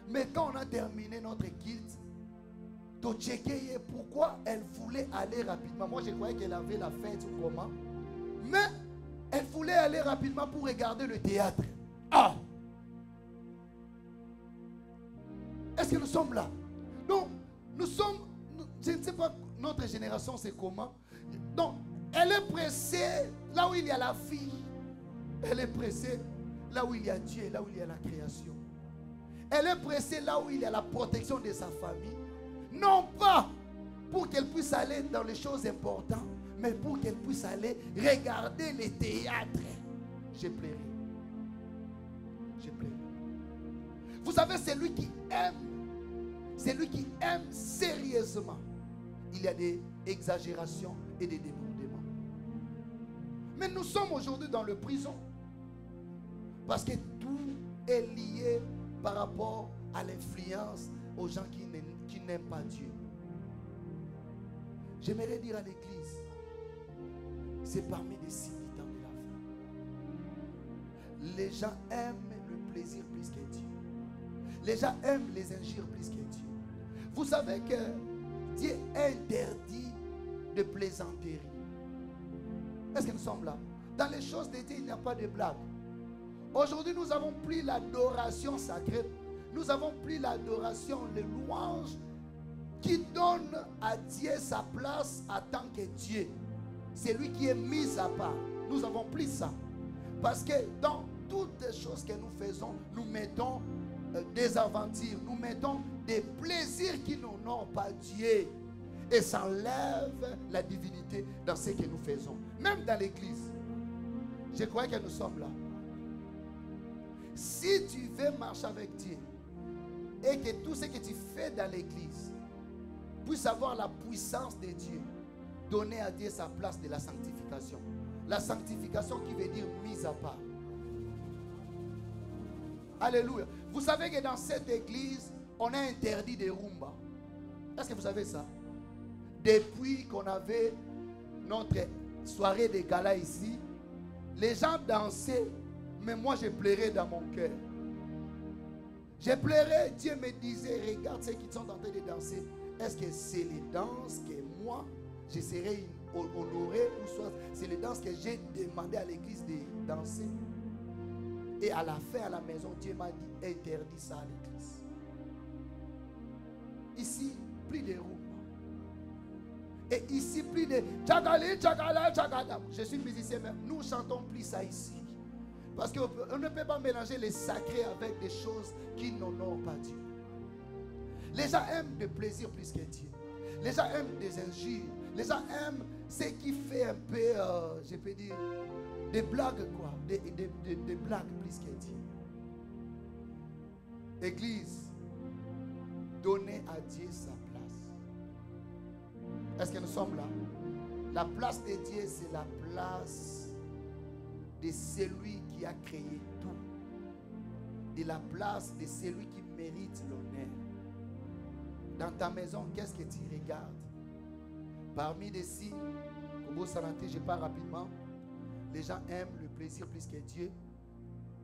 Mais quand on a terminé notre culte, tu checkais pourquoi elle voulait aller rapidement. Moi, je croyais qu'elle avait la fête ou comment. Mais elle voulait aller rapidement pour regarder le théâtre. Ah! Est-ce que nous sommes là? Non, nous sommes, je ne sais pas, notre génération c'est comment. Donc, elle est pressée là où il y a la vie. Elle est pressée là où il y a Dieu, là où il y a la création. Elle est pressée là où il y a la protection de sa famille. Non pas pour qu'elle puisse aller dans les choses importantes, mais pour qu'elle puisse aller regarder les théâtres. J'ai pleuré. J'ai pleuré. Vous savez, celui qui aime sérieusement, il y a des exagérations et des débordements. Mais nous sommes aujourd'hui dans le prison. Parce que tout est lié par rapport à l'influence aux gens qui n'aiment pas Dieu. J'aimerais dire à l'église, c'est parmi les signes du temps de la fin. Les gens aiment le plaisir plus que Dieu. Les gens aiment les injures plus que Dieu. Vous savez que Dieu interdit de plaisanterie. Est-ce que nous sommes là? Dans les choses de Dieu, il n'y a pas de blague. Aujourd'hui, nous avons pris l'adoration sacrée. Nous avons pris l'adoration, les louanges qui donnent à Dieu sa place en tant que Dieu. C'est lui qui est mis à part. Nous avons pris ça. Parce que dans toutes les choses que nous faisons, nous mettons des aventures, nous mettons des plaisirs qui n'honorent pas Dieu. Et ça enlève la divinité dans ce que nous faisons. Même dans l'église. Je crois que nous sommes là. Si tu veux marcher avec Dieu et que tout ce que tu fais dans l'église puisse avoir la puissance de Dieu, donner à Dieu sa place de la sanctification. La sanctification qui veut dire mise à part. Alléluia. Vous savez que dans cette église, on a interdit des rumba. Est-ce que vous savez ça? Depuis qu'on avait notre soirée de gala ici, les gens dansaient, mais moi je pleurais dans mon cœur. Je pleurais, Dieu me disait, regarde ceux qui sont en train de danser. Est-ce que c'est les danses que moi, je serais honoré ou soit c'est les danses que j'ai demandé à l'église de danser? Et à la fin, à la maison, Dieu m'a dit, interdit ça à l'église. Ici, plus de rumba. Et ici, plus de tchagali, tchagala, tchagala. Je suis musicien, mais nous chantons plus ça ici. Parce qu'on ne peut pas mélanger les sacrés avec des choses qui n'honorent pas Dieu. Les gens aiment le plaisir plus que Dieu. Les gens aiment des injures. Les gens aiment ce qui fait un peu, je peux dire, des blagues quoi. Des blagues plus que Dieu. Église, donnez à Dieu sa place. Est-ce que nous sommes là? La place de Dieu, c'est la place de celui qui a créé tout. de la place de celui qui mérite l'honneur. Dans ta maison, qu'est-ce que tu regardes? Parmi les signes, comme santé, je pars rapidement. Les gens aiment le plaisir plus que Dieu.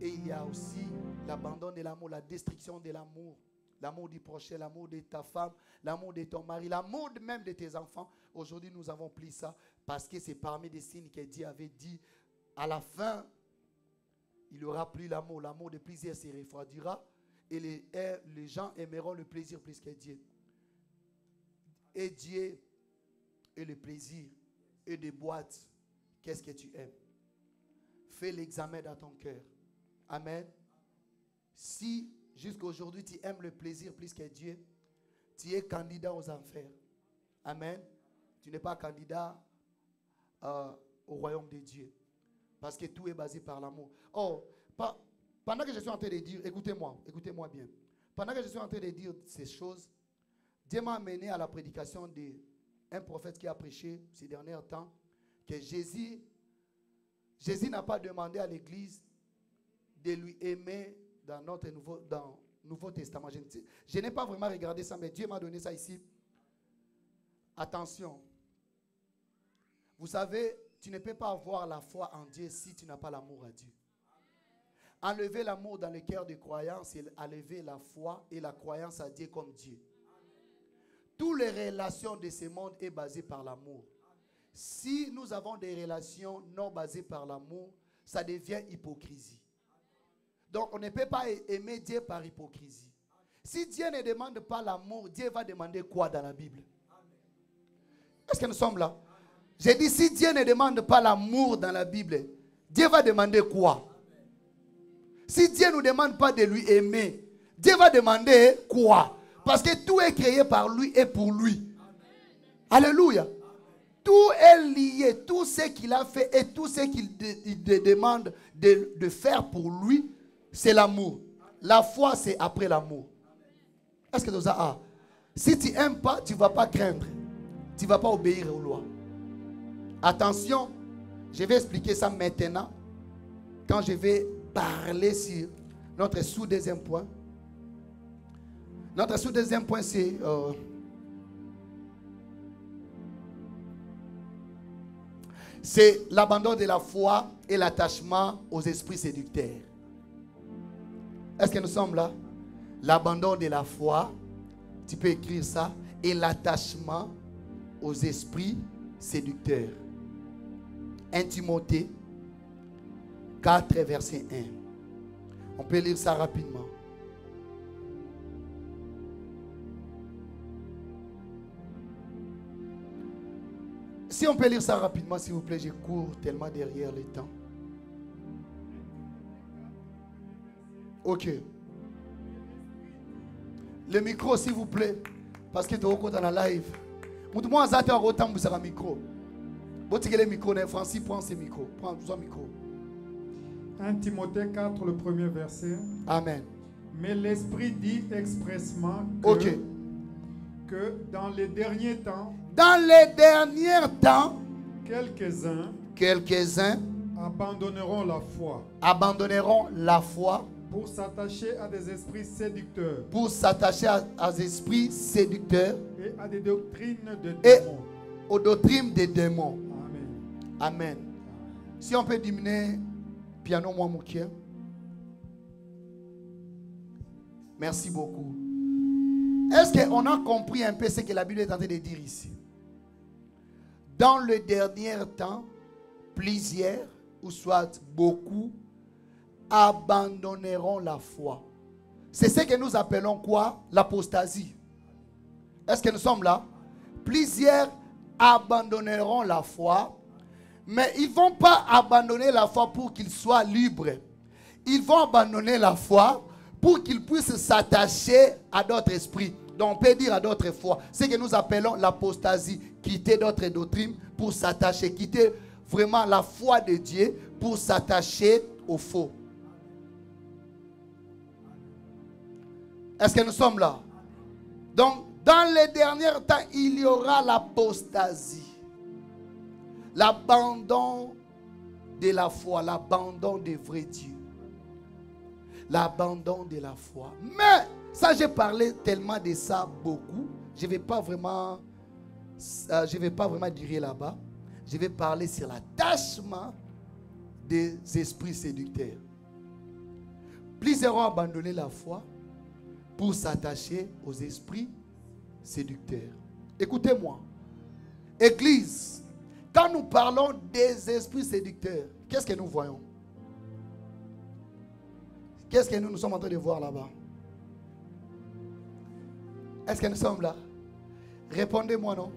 Et il y a aussi l'abandon de l'amour, la destruction de l'amour. L'amour du prochain, l'amour de ta femme, l'amour de ton mari, l'amour même de tes enfants. Aujourd'hui, nous avons pris ça parce que c'est parmi les signes que Dieu avait dit. À la fin, il n'y aura plus l'amour. L'amour de plaisir se refroidira. Et les gens aimeront le plaisir plus que Dieu. Et Dieu et le plaisir et des boîtes. Qu'est-ce que tu aimes? Fais l'examen dans ton cœur. Amen. Si jusqu'à aujourd'hui tu aimes le plaisir plus que Dieu, tu es candidat aux enfers. Amen. Tu n'es pas candidat au royaume de Dieu. Parce que tout est basé par l'amour. Oh, pendant que je suis en train de dire, écoutez-moi bien. Pendant que je suis en train de dire ces choses, Dieu m'a amené à la prédication d'un prophète qui a prêché ces derniers temps que Jésus n'a pas demandé à l'église de lui aimer dans notre Nouveau Testament. Je n'ai pas vraiment regardé ça, mais Dieu m'a donné ça ici. Attention. Vous savez, tu ne peux pas avoir la foi en Dieu si tu n'as pas l'amour à Dieu. Enlever l'amour dans le cœur des croyants, c'est enlever la foi et la croyance à Dieu comme Dieu. Toutes les relations de ce monde sont basées par l'amour. Si nous avons des relations non basées par l'amour, ça devient hypocrisie. Donc on ne peut pas aimer Dieu par hypocrisie. Si Dieu ne demande pas l'amour, Dieu va demander quoi dans la Bible? Est-ce que nous sommes là? J'ai dit, si Dieu ne demande pas l'amour dans la Bible, Dieu va demander quoi? Si Dieu ne nous demande pas de lui aimer, Dieu va demander quoi? Parce que tout est créé par lui et pour lui. Alléluia. Tout est lié. Tout ce qu'il a fait et tout ce qu'il demande de faire pour lui, c'est l'amour. La foi, c'est après l'amour. Est-ce que nous avons? Si tu n'aimes pas, tu ne vas pas craindre. Tu ne vas pas obéir aux lois. Attention, je vais expliquer ça maintenant. Quand je vais parler sur notre sous-deuxième point. Notre sous-deuxième point, c'est l'abandon de la foi et l'attachement aux esprits séducteurs. Est-ce que nous sommes là? L'abandon de la foi, tu peux écrire ça, et l'attachement aux esprits séducteurs. 1 Timothée 4, verset 1. On peut lire ça rapidement. Si on peut lire ça rapidement, s'il vous plaît, je cours tellement derrière le temps. Ok. Le micro, s'il vous plaît. Parce que tu es dans la live. Moi, je suis autant de le micro. Si tu as le micro, Francis, prends ce micro. Prends le micro. 1 Timothée 4, le premier verset. Amen. Mais l'Esprit dit expressement que dans les derniers temps, quelques-uns abandonneront la foi pour s'attacher à des esprits séducteurs. Et à des doctrines de démons. Aux doctrines des démons. Amen. Amen. Si on peut diminuer piano moi Moukia. Merci beaucoup. Est-ce qu'on a compris un peu ce que la Bible est en train de dire ici? Dans le dernier temps, plusieurs, ou soit beaucoup, abandonneront la foi. C'est ce que nous appelons quoi? L'apostasie. Est-ce que nous sommes là? Plusieurs abandonneront la foi, mais ils ne vont pas abandonner la foi pour qu'ils soient libres. Ils vont abandonner la foi pour qu'ils puissent s'attacher à d'autres esprits. Donc on peut dire à d'autres foi. Ce que nous appelons l'apostasie. Quitter d'autres doctrines pour s'attacher. Quitter vraiment la foi de Dieu pour s'attacher au faux. Est-ce que nous sommes là? Donc, dans les derniers temps, il y aura l'apostasie. L'abandon de la foi, l'abandon des vrais dieux. L'abandon de la foi. Mais, ça j'ai parlé tellement de ça beaucoup. Je ne vais pas vraiment durer là-bas. Je vais parler sur l'attachement des esprits séducteurs. Plusieurs ont abandonné la foi pour s'attacher aux esprits séducteurs. Écoutez-moi. Église, quand nous parlons des esprits séducteurs, qu'est-ce que nous voyons? Qu'est-ce que nous sommes en train de voir là-bas? Est-ce que nous sommes là? Répondez-moi non.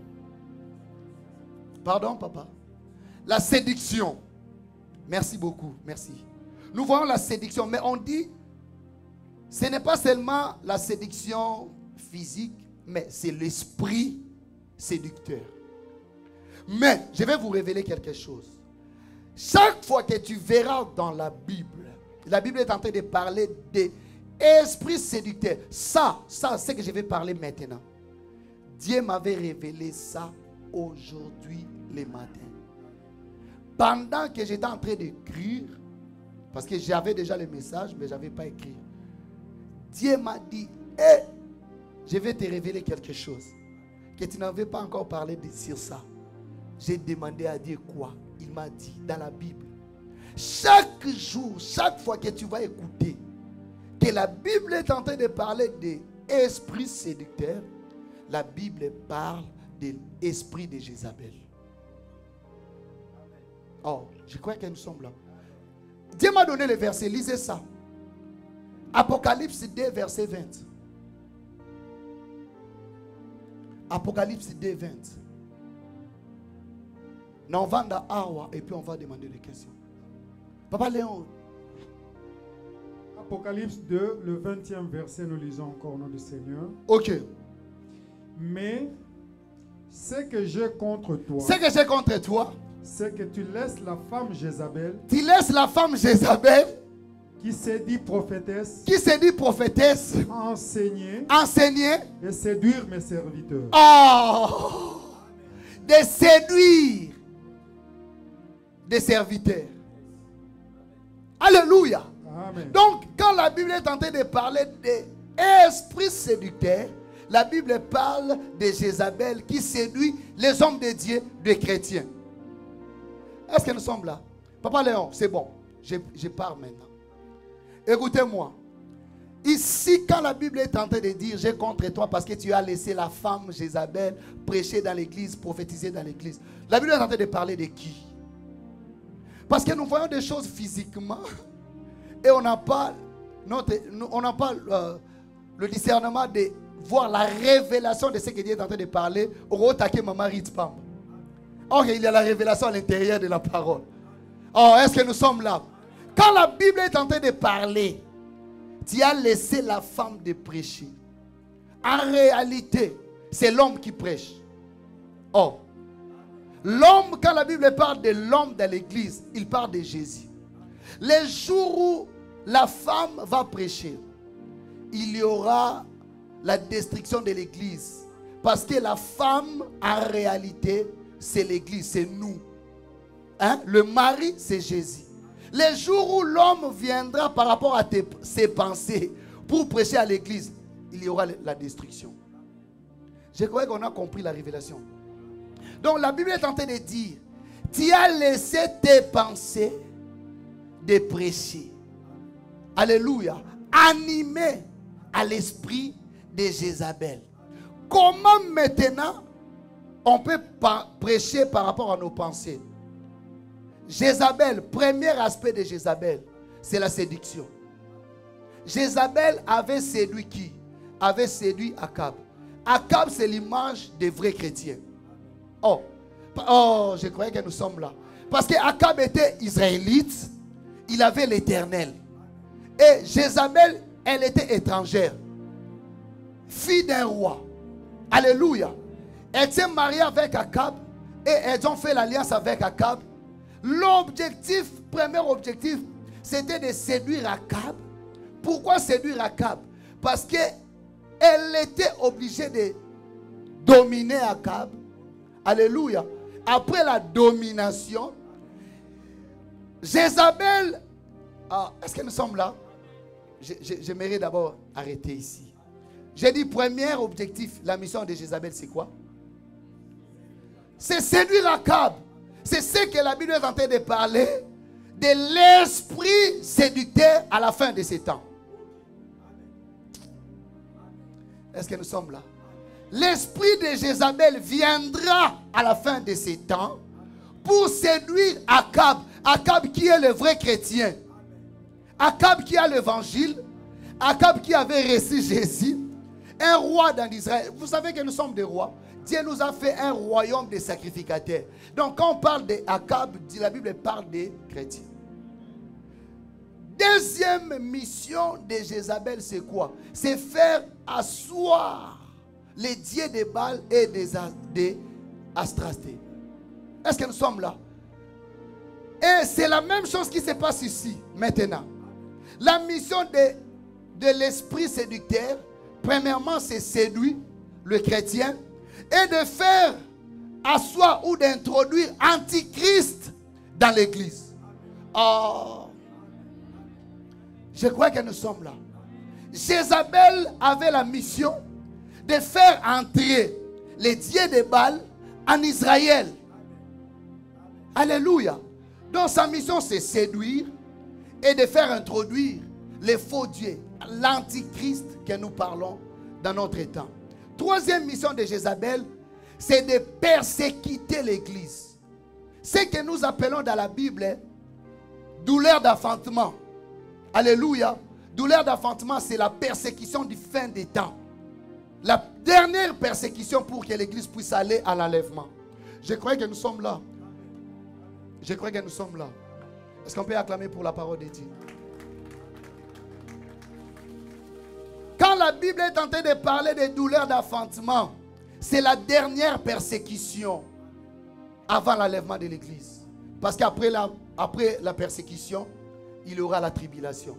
Pardon, papa? La séduction. Merci beaucoup, merci. Nous voyons la séduction, mais on dit, ce n'est pas seulement la séduction physique, mais c'est l'esprit séducteur. Mais, je vais vous révéler quelque chose. Chaque fois que tu verras dans la Bible est en train de parler d'esprit séducteur. Ça, c'est ce que je vais parler maintenant. Dieu m'avait révélé ça aujourd'hui le matin. Pendant que j'étais en train d'écrire, parce que j'avais déjà le message, mais je n'avais pas écrit. Dieu m'a dit, hey, je vais te révéler quelque chose. Que tu n'avais pas encore parlé sur ça. J'ai demandé à Dieu quoi? Il m'a dit dans la Bible. Chaque jour, chaque fois que tu vas écouter que la Bible est en train de parler d'esprit séducteur, la Bible parle de l'esprit de Jézabel. Oh, je crois que nous sommes là. Dieu m'a donné le verset, lisez ça. Apocalypse 2, verset 20. Apocalypse 2, 20. Nous on va dans Awa et puis on va demander des questions. Papa Léon. Apocalypse 2, le 20e verset, nous lisons encore au nom du Seigneur. Ok. Mais ce que j'ai contre toi, c'est que tu laisses la femme Jézabel, qui s'est dit prophétesse, enseigner et séduire mes serviteurs. Oh, de séduire des serviteurs. Alléluia. Amen. Donc, quand la Bible est en train de parler d'esprit séducteur, la Bible parle de Jézabel qui séduit les hommes de Dieu, des chrétiens. Est-ce que nous sommes là? Papa Léon, c'est bon. Je pars maintenant. Écoutez-moi. Ici, quand la Bible est en train de dire, j'ai contre toi parce que tu as laissé la femme Jézabel prêcher dans l'église, prophétiser dans l'église. La Bible est en train de parler de qui? Parce que nous voyons des choses physiquement et on n'a pas le discernement de voir la révélation de ce que Dieu est en train de parler. Or, il y a la révélation à l'intérieur de la parole. Oh, est-ce que nous sommes là? Quand la Bible est en train de parler, tu as laissé la femme de prêcher. En réalité, c'est l'homme qui prêche. Oh, l'homme, quand la Bible parle de l'homme dans l'église, il parle de Jésus. Les jours où la femme va prêcher, il y aura la destruction de l'église. Parce que la femme, en réalité, c'est l'église, c'est nous. Hein? Le mari, c'est Jésus. Les jours où l'homme viendra par rapport à ses pensées pour prêcher à l'église, il y aura la destruction. Je crois qu'on a compris la révélation. Donc la Bible est en train de dire, tu as laissé tes pensées de prêcher. Alléluia. Animé à l'esprit de Jézabel. Comment maintenant on peut prêcher par rapport à nos pensées? Jézabel, premier aspect de Jézabel, c'est la séduction. Jézabel avait séduit qui? Avait séduit Akab. Akab, c'est l'image des vrais chrétiens. Oh, je croyais que nous sommes là. Parce que Akab était israélite, il avait l'Éternel. Et Jézabel, elle était étrangère, fille d'un roi. Alléluia. Elle s'est mariée avec Akab et elles ont fait l'alliance avec Akab. L'objectif, premier objectif, c'était de séduire Akab. Pourquoi séduire Akab? Parce qu'elle était obligée de dominer Akab. Alléluia. Après la domination, Jézabel, est-ce que nous sommes là? j'aimerais d'abord arrêter ici. J'ai dit, premier objectif, la mission de Jézabel, c'est quoi? C'est séduire Akab. C'est ce que la Bible est en train de parler, de l'esprit séducteur à la fin de ces temps. Est-ce que nous sommes là? L'esprit de Jézabel viendra à la fin de ces temps pour séduire Akab. Akab qui est le vrai chrétien. Akab qui a l'évangile. Akab qui avait reçu Jésus. Un roi dans Israël. Vous savez que nous sommes des rois. Dieu nous a fait un royaume de sacrificateurs. Donc quand on parle d'Akab, la Bible parle des chrétiens. Deuxième mission de Jézabel, c'est quoi? C'est faire asseoir les dieux de Baal et des Astrasté. Est-ce que nous sommes là? Et c'est la même chose qui se passe ici, maintenant. La mission de l'esprit séducteur, premièrement, c'est séduire le chrétien et de faire asseoir ou d'introduire Antichrist dans l'église. Oh, je crois que nous sommes là. Jézabel avait la mission de faire entrer les dieux de Baal en Israël. Alléluia. Donc sa mission c'est séduire et de faire introduire les faux dieux, l'antichrist que nous parlons dans notre temps. Troisième mission de Jézabel, c'est de persécuter l'église. Ce que nous appelons dans la Bible douleur d'enfantement. Alléluia. Douleur d'enfantement, c'est la persécution du fin des temps. La dernière persécution pour que l'église puisse aller à l'enlèvement. Je crois que nous sommes là. Je crois que nous sommes là. Est-ce qu'on peut acclamer pour la parole de Dieu? Quand la Bible est en train de parler des douleurs d'enfantement, c'est la dernière persécution avant l'enlèvement de l'église. Parce qu'après la persécution, il y aura la tribulation.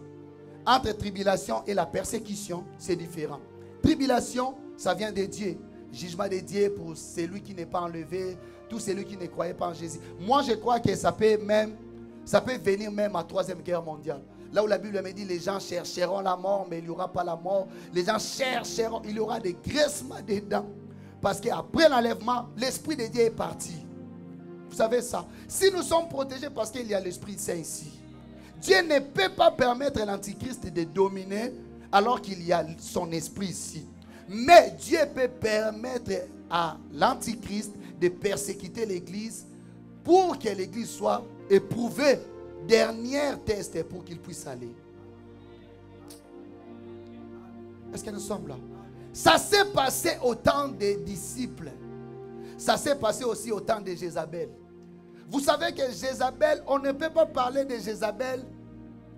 Entre tribulation et la persécution, c'est différent. Tribulation, ça vient de Dieu. Jugement de Dieu pour celui qui n'est pas enlevé, tout celui qui ne croyait pas en Jésus. Moi, je crois que ça peut venir même à la 3e guerre mondiale. Là où la Bible me dit, les gens chercheront la mort, mais il n'y aura pas la mort. Les gens chercheront, il y aura des graissements dedans. Parce qu'après l'enlèvement, l'Esprit de Dieu est parti. Vous savez ça. Si nous sommes protégés parce qu'il y a l'Esprit Saint ici, Dieu ne peut pas permettre à l'Antichrist de dominer alors qu'il y a son esprit ici. Mais Dieu peut permettre à l'Antichrist de persécuter l'église pour que l'église soit éprouvée. Dernier test pour qu'il puisse aller. Est-ce que nous sommes là? Ça s'est passé au temps des disciples. Ça s'est passé aussi au temps de Jézabel. Vous savez que Jézabel, on ne peut pas parler de Jézabel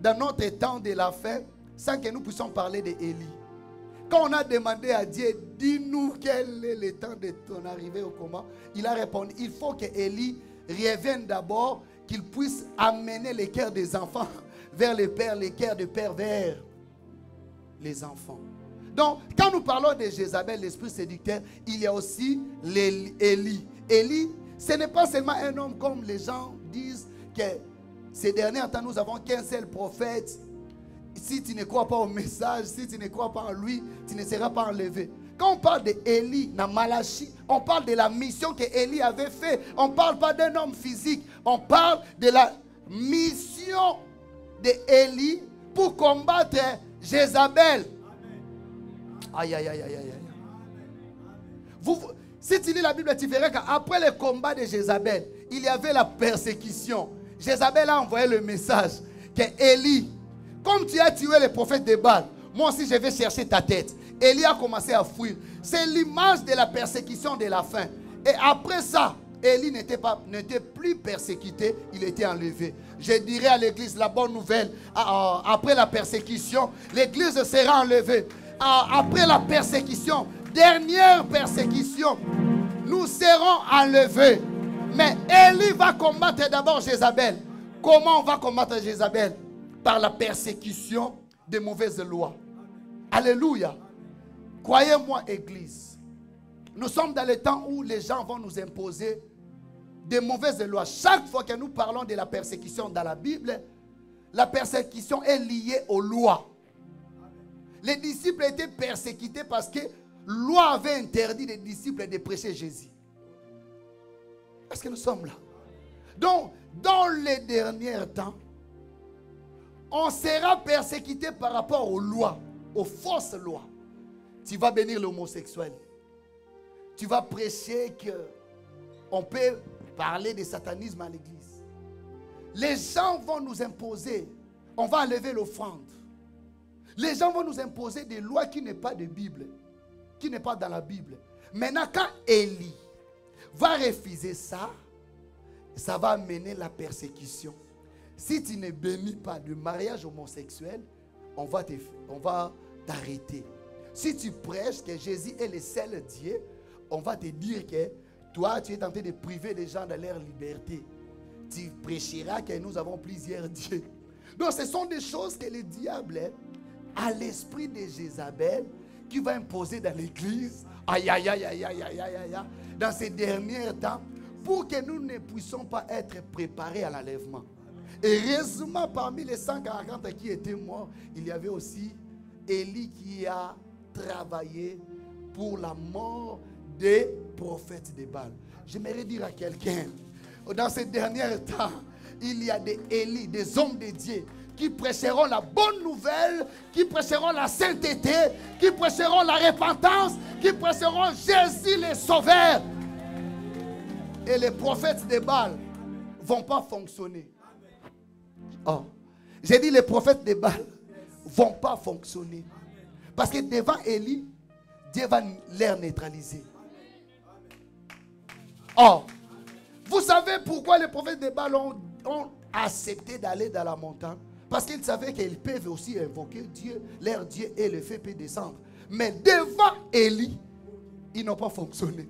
dans notre temps de la fin sans que nous puissions parler d'Élie. Quand on a demandé à Dieu, dis-nous quel est le temps de ton arrivée au coma, il a répondu, il faut que Élie revienne d'abord, qu'il puisse amener les cœurs des enfants vers les pères, les cœurs des pères vers les enfants. Donc, quand nous parlons de Jézabel, l'esprit séducteur, il y a aussi Élie. Élie, ce n'est pas seulement un homme comme les gens disent que ces derniers temps, nous avons qu'un seul prophète. Si tu ne crois pas au message, si tu ne crois pas en lui, tu ne seras pas enlevé. Quand on parle d'Élie, dans Malachie, on parle de la mission que Élie avait faite. On ne parle pas d'un homme physique. On parle de la mission d'Élie pour combattre Jézabel. Aïe, aïe, aïe, aïe, aïe. Si tu lis la Bible, tu verras qu'après le combat de Jézabel, il y avait la persécution. Jézabel a envoyé le message que Élie, comme tu as tué le prophète de Baal, moi aussi je vais chercher ta tête. Élie a commencé à fuir. C'est l'image de la persécution de la fin. Et après ça, Élie n'était plus persécuté, il était enlevé. Je dirais à l'église la bonne nouvelle. Après la persécution, l'église sera enlevée. Après la persécution, dernière persécution, nous serons enlevés. Mais Élie va combattre d'abord Jézabel. Comment on va combattre Jézabel? Par la persécution des mauvaises lois. Alléluia. Croyez-moi, Église, nous sommes dans le temps où les gens vont nous imposer des mauvaises lois. Chaque fois que nous parlons de la persécution dans la Bible, la persécution est liée aux lois. Les disciples étaient persécutés parce que la loi avait interdit les disciples de prêcher Jésus. Est-ce que nous sommes là? Donc, dans les derniers temps, on sera persécuté par rapport aux lois, aux fausses lois. Tu vas bénir l'homosexuel. Tu vas prêcher qu'on peut parler de satanisme à l'église. Les gens vont nous imposer, on va enlever l'offrande. Les gens vont nous imposer des lois qui n'est pas de Bible, qui n'est pas dans la Bible. Maintenant, quand Élie va refuser ça, ça va amener la persécution. Si tu ne bénis pas le mariage homosexuel, on va t'arrêter. Si tu prêches que Jésus est le seul Dieu, on va te dire que toi, tu es tenté de priver les gens de leur liberté. Tu prêcheras que nous avons plusieurs dieux. Donc, ce sont des choses que le diable a l'esprit de Jézabel qui va imposer dans l'église. Aïe, aïe, aïe, aïe, aïe, aïe, aïe, aïe. Dans ces derniers temps, pour que nous ne puissions pas être préparés à l'enlèvement. Heureusement, parmi les 140 qui étaient morts, il y avait aussi Élie qui a travaillé pour la mort des prophètes de Baal. J'aimerais dire à quelqu'un, dans ces derniers temps, il y a des Élie, des hommes de Dieu, qui prêcheront la bonne nouvelle, qui prêcheront la sainteté, qui prêcheront la repentance, qui prêcheront Jésus le Sauveur. Et les prophètes de Baal ne vont pas fonctionner. Oh. J'ai dit les prophètes de Baal ne vont pas fonctionner. Parce que devant Élie, Dieu va les neutraliser. Oh. Vous savez pourquoi les prophètes de Baal ont accepté d'aller dans la montagne? Parce qu'ils savaient qu'ils peuvent aussi invoquer Dieu, leur Dieu, et le feu peut descendre. Mais devant Élie, ils n'ont pas fonctionné.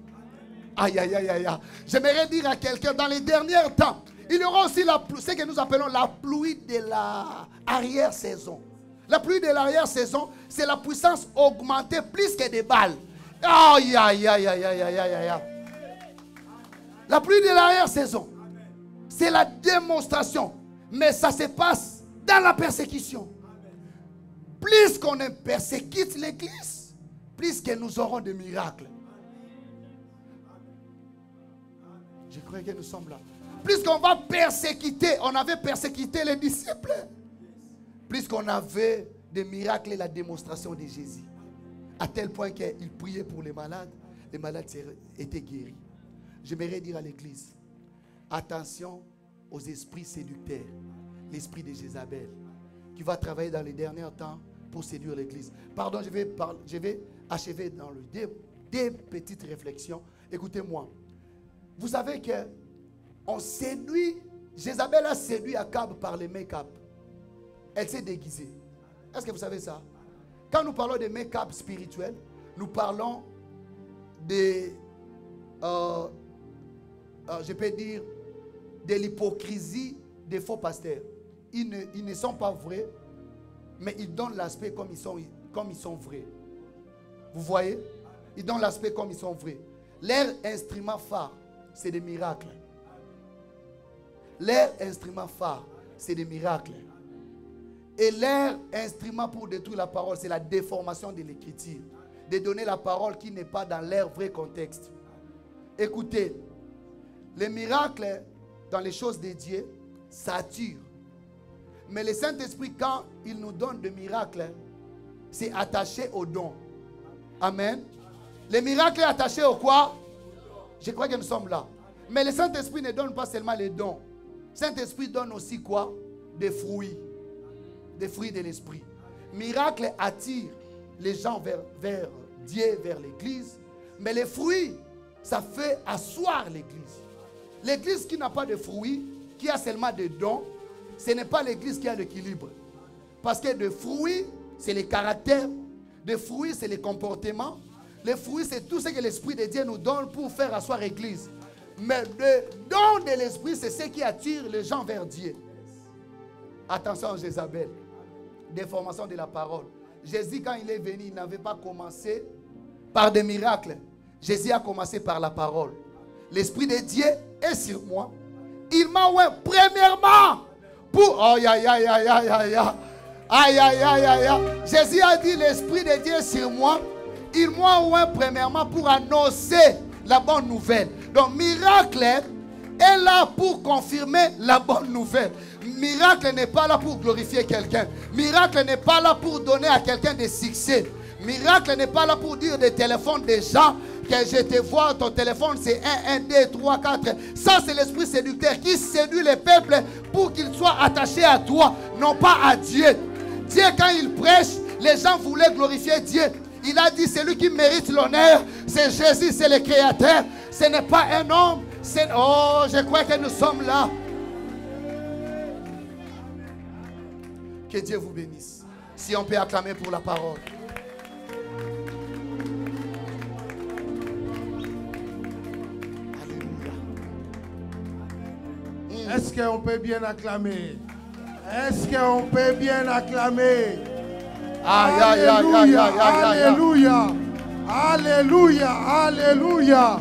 Aïe, aïe, aïe, aïe. J'aimerais dire à quelqu'un, dans les derniers temps, il y aura aussi ce que nous appelons la pluie de l'arrière-saison. La pluie de l'arrière-saison, c'est la puissance augmentée plus que des balles. Aïe, aïe, aïe, aïe, aïe, aïe, aïe, aïe. La pluie de l'arrière-saison, c'est la démonstration. Mais ça se passe dans la persécution. Plus qu'on persécute l'église, plus que nous aurons des miracles. Je crois que nous sommes là. Plus qu'on va persécuter, on avait persécuté les disciples. Plus qu'on avait des miracles et la démonstration de Jésus. À tel point qu'il priait pour les malades étaient guéris. J'aimerais dire à l'église, attention aux esprits séducteurs. L'esprit de Jézabel, qui va travailler dans les derniers temps pour séduire l'église. Pardon, je vais achever dans des petites réflexions. Écoutez-moi. Vous savez que on séduit, Jézabel a séduit Akab par les make-up. Elle s'est déguisée. Est-ce que vous savez ça? Quand nous parlons de make-up spirituel, nous parlons de, je peux dire, de l'hypocrisie des faux pasteurs. Ils ne sont pas vrais, mais ils donnent l'aspect comme ils sont vrais. Vous voyez? Ils donnent l'aspect comme ils sont vrais. Leur instrument phare, c'est des miracles. Leur instrument phare, c'est des miracles. Et leur instrument pour détruire la parole, c'est la déformation de l'écriture. De donner la parole qui n'est pas dans leur vrai contexte. Écoutez, les miracles dans les choses de Dieu, ça attire. Mais le Saint-Esprit, quand il nous donne des miracles, c'est attaché au don. Amen. Les miracles sont attachés au quoi? Je crois que nous sommes là. Mais le Saint-Esprit ne donne pas seulement les dons. Le Saint-Esprit donne aussi quoi? Des fruits. Des fruits de l'Esprit. Miracle attire les gens vers Dieu, vers l'Église. Mais les fruits, ça fait asseoir l'Église. L'Église qui n'a pas de fruits, qui a seulement des dons, ce n'est pas l'Église qui a l'équilibre. Parce que des fruits, c'est les caractères. Des fruits, c'est les comportements. Les fruits, c'est tout ce que l'Esprit de Dieu nous donne pour faire asseoir l'Église. Mais le don de l'Esprit, c'est ce qui attire les gens vers Dieu. Attention à Jézabel. Déformation de la parole. Jésus, quand il est venu, il n'avait pas commencé par des miracles. Jésus a commencé par la parole. L'Esprit de Dieu est sur moi. Il m'a oué premièrement pour Aïe, aïe, aïe, aïe, aïe. Jésus a dit, l'Esprit de Dieu est sur moi. Il m'a envoyé premièrement pour annoncer la bonne nouvelle. Donc, miracle est là pour confirmer la bonne nouvelle. Miracle n'est pas là pour glorifier quelqu'un. Miracle n'est pas là pour donner à quelqu'un des succès. Miracle n'est pas là pour dire des téléphones des gens que je te vois, ton téléphone c'est 1, 2, 3, 4. Ça c'est l'esprit séducteur qui séduit les peuples pour qu'ils soient attachés à toi, non pas à Dieu. Dieu, quand il prêche, les gens voulaient glorifier Dieu. Il a dit, c'est lui qui mérite l'honneur. C'est Jésus, c'est le Créateur. Ce n'est pas un homme. Oh, je crois que nous sommes là. Que Dieu vous bénisse. Si on peut acclamer pour la parole. Alléluia. Est-ce qu'on peut bien acclamer? Est-ce qu'on peut bien acclamer? Alléluia, alléluia, alléluia, alléluia.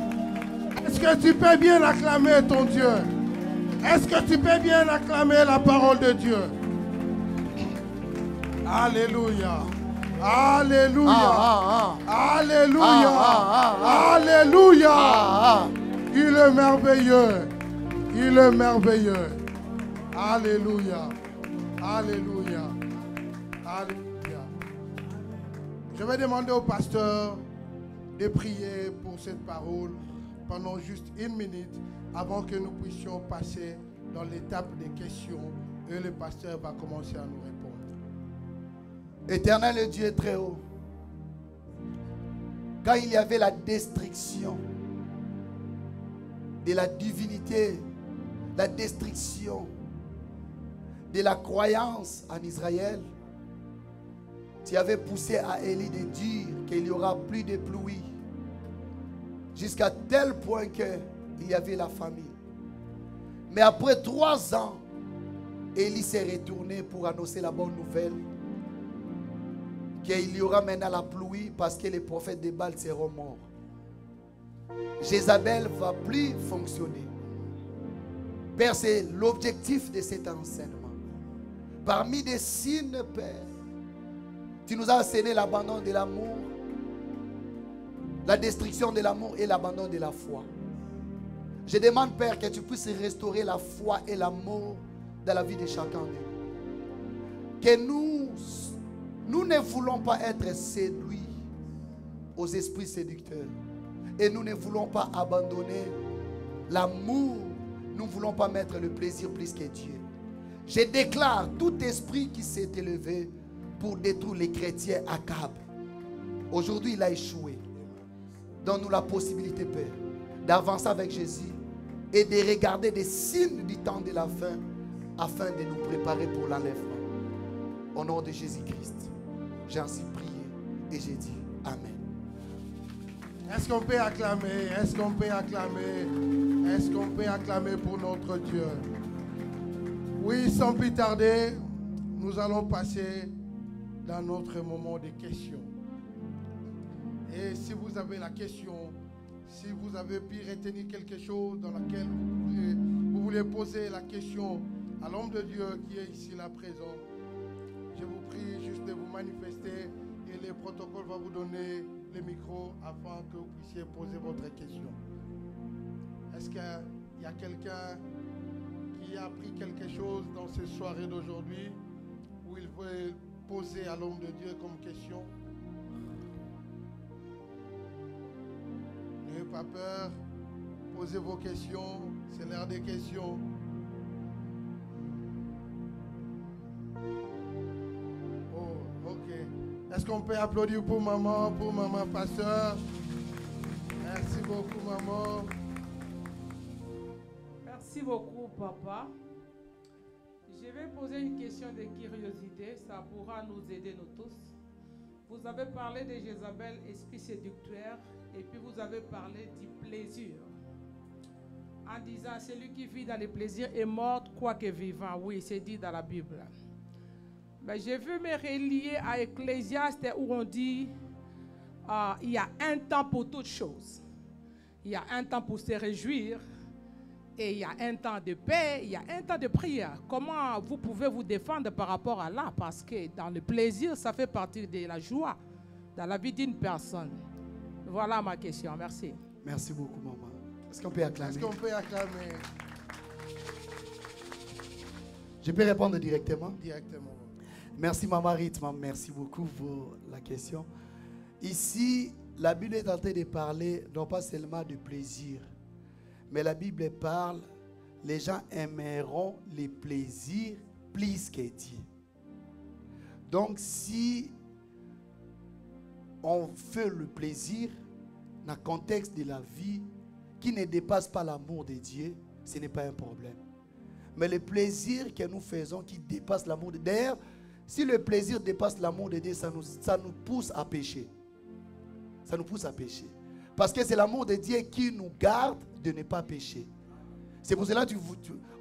Est-ce que tu peux bien acclamer ton Dieu? Est-ce que tu peux bien acclamer la parole de Dieu? Alléluia, alléluia, alléluia, alléluia. Il est merveilleux, il est merveilleux. Alléluia, alléluia, alléluia. Je vais demander au pasteur de prier pour cette parole pendant juste 1 minute avant que nous puissions passer dans l'étape des questions et le pasteur va commencer à nous répondre. Éternel Dieu très haut, quand il y avait la destruction de la divinité, la destruction de la croyance en Israël, tu avais poussé à Élie de dire qu'il n'y aura plus de pluie jusqu'à tel point qu'il y avait la famine. Mais après 3 ans, Élie s'est retourné pour annoncer la bonne nouvelle qu'il y aura maintenant la pluie parce que les prophètes de Baal seront morts. Jézabel ne va plus fonctionner. Père, c'est l'objectif de cet enseignement. Parmi des signes, Père, tu nous as enseigné l'abandon de l'amour, la destruction de l'amour et l'abandon de la foi. Je demande, Père, que tu puisses restaurer la foi et l'amour dans la vie de chacun de nous. Que nous ne voulons pas être séduits aux esprits séducteurs. Et nous ne voulons pas abandonner l'amour. Nous ne voulons pas mettre le plaisir plus que Dieu. Je déclare tout esprit qui s'est élevé pour détruire les chrétiens à Akab. Aujourd'hui, il a échoué. Donne-nous la possibilité, Père, d'avancer avec Jésus et de regarder des signes du temps de la fin afin de nous préparer pour l'enlèvement. Au nom de Jésus-Christ, j'ai ainsi prié et j'ai dit Amen. Est-ce qu'on peut acclamer? Est-ce qu'on peut acclamer? Est-ce qu'on peut acclamer pour notre Dieu? Oui, sans plus tarder, nous allons passer dans notre moment de questions. Et si vous avez la question, si vous avez pu retenir quelque chose dans laquelle vous voulez poser la question à l'homme de Dieu qui est ici là présent, je vous prie juste de vous manifester et le protocole va vous donner le micro afin que vous puissiez poser votre question. Est-ce qu'il y a quelqu'un qui a appris quelque chose dans cette soirée d'aujourd'hui où il veut poser à l'homme de Dieu comme question? N'ayez pas peur, posez vos questions, c'est l'heure des questions. Oh, ok. Est-ce qu'on peut applaudir pour maman pasteur? Merci beaucoup maman. Merci beaucoup, papa. Je vais poser une question de curiosité. Ça pourra nous aider, nous tous. Vous avez parlé de Jézabel, esprit séducteur, et puis vous avez parlé du plaisir. En disant, celui qui vit dans le plaisir est mort, quoique vivant. Oui, c'est dit dans la Bible. Mais je veux me relier à Ecclésiaste où on dit, il y a un temps pour toutes choses. Il y a un temps pour se réjouir. Et il y a un temps de paix, il y a un temps de prière. Comment vous pouvez vous défendre par rapport à là? Parce que dans le plaisir, ça fait partie de la joie dans la vie d'une personne. Voilà ma question. Merci. Merci beaucoup, maman. Est-ce qu'on peut acclamer? Est-ce qu'on peut acclamer Je peux répondre directement? directement? Merci, maman Rythme. Merci beaucoup pour la question. Ici, la Bible est en train de parler non pas seulement de plaisir, mais la Bible parle, les gens aimeront les plaisirs plus que Dieu. Donc, si on fait le plaisir dans le contexte de la vie qui ne dépasse pas l'amour de Dieu, ce n'est pas un problème. Mais le plaisir que nous faisons qui dépasse l'amour de Dieu, d'ailleurs, si le plaisir dépasse l'amour de Dieu, ça nous pousse à pécher. Ça nous pousse à pécher. Parce que c'est l'amour de Dieu qui nous garde de ne pas pécher. C'est pour cela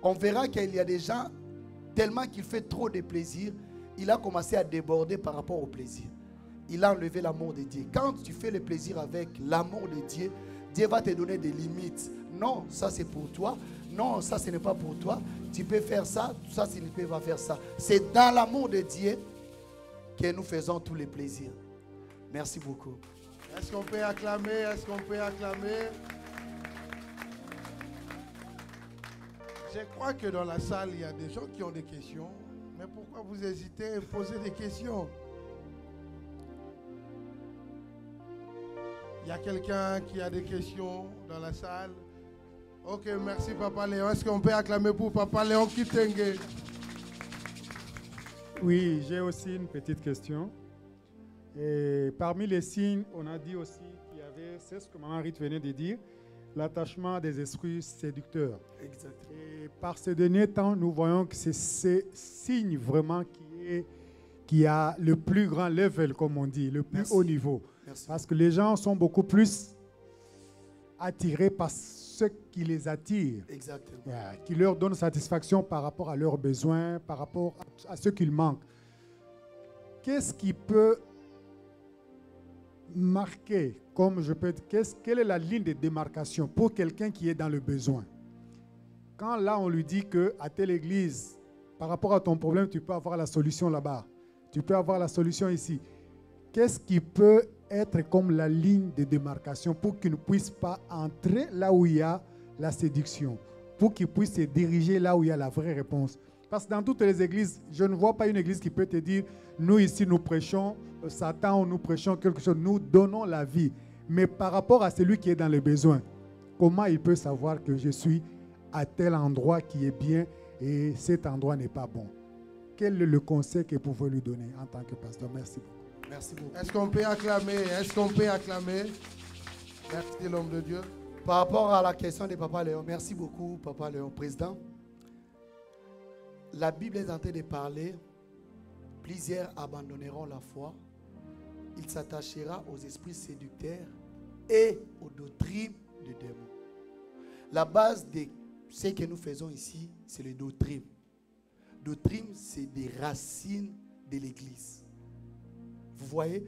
on verra qu'il y a des gens, tellement qu'il fait trop de plaisir, il a commencé à déborder par rapport au plaisir. Il a enlevé l'amour de Dieu. Quand tu fais le plaisir avec l'amour de Dieu, Dieu va te donner des limites. Non, ça c'est pour toi. Non, ça ce n'est pas pour toi. Tu peux faire ça, ça tu ne peux pas faire ça. C'est dans l'amour de Dieu que nous faisons tous les plaisirs. Merci beaucoup. Est-ce qu'on peut acclamer? Est-ce qu'on peut acclamer? Je crois que dans la salle, il y a des gens qui ont des questions. Mais pourquoi vous hésitez à poser des questions? Il y a quelqu'un qui a des questions dans la salle? Ok, merci Papa Léon. Est-ce qu'on peut acclamer pour Papa Léon Kitenge? Oui, j'ai aussi une petite question. Et parmi les signes, on a dit aussi qu'il y avait, c'est ce que Maman Rite venait de dire, l'attachement des esprits séducteurs. Exact. Et par ces derniers temps, nous voyons que c'est ce signe vraiment qui a le plus grand level, comme on dit, le plus haut niveau. Merci. Parce que les gens sont beaucoup plus attirés par ce qui les attire, Exactement. qui leur donne satisfaction par rapport à leurs besoins, par rapport à ce qu'il manque. Qu'est-ce qui peut marquer, quelle est la ligne de démarcation pour quelqu'un qui est dans le besoin? Quand là on lui dit que à telle église, par rapport à ton problème, tu peux avoir la solution là-bas, tu peux avoir la solution ici. Qu'est-ce qui peut être comme la ligne de démarcation pour qu'il ne puisse pas entrer là où il y a la séduction, pour qu'il puisse se diriger là où il y a la vraie réponse? Parce que dans toutes les églises, je ne vois pas une église qui peut te dire, nous ici nous prêchons Satan ou nous prêchons quelque chose, nous donnons la vie. Mais par rapport à celui qui est dans le besoin, comment il peut savoir que je suis à tel endroit qui est bien et cet endroit n'est pas bon? Quel est le conseil que vous pouvez lui donner en tant que pasteur? Merci beaucoup. Merci beaucoup. Est-ce qu'on peut acclamer? Est-ce qu'on peut acclamer? Merci l'homme de Dieu. Par rapport à la question de Papa Léon, merci beaucoup Papa Léon, président. La Bible est en train de parler, plusieurs abandonneront la foi, il s'attachera aux esprits séducteurs et aux doctrines de démons. La base de ce que nous faisons ici, c'est les doctrines. Doctrine, c'est des racines de l'Église. Vous voyez,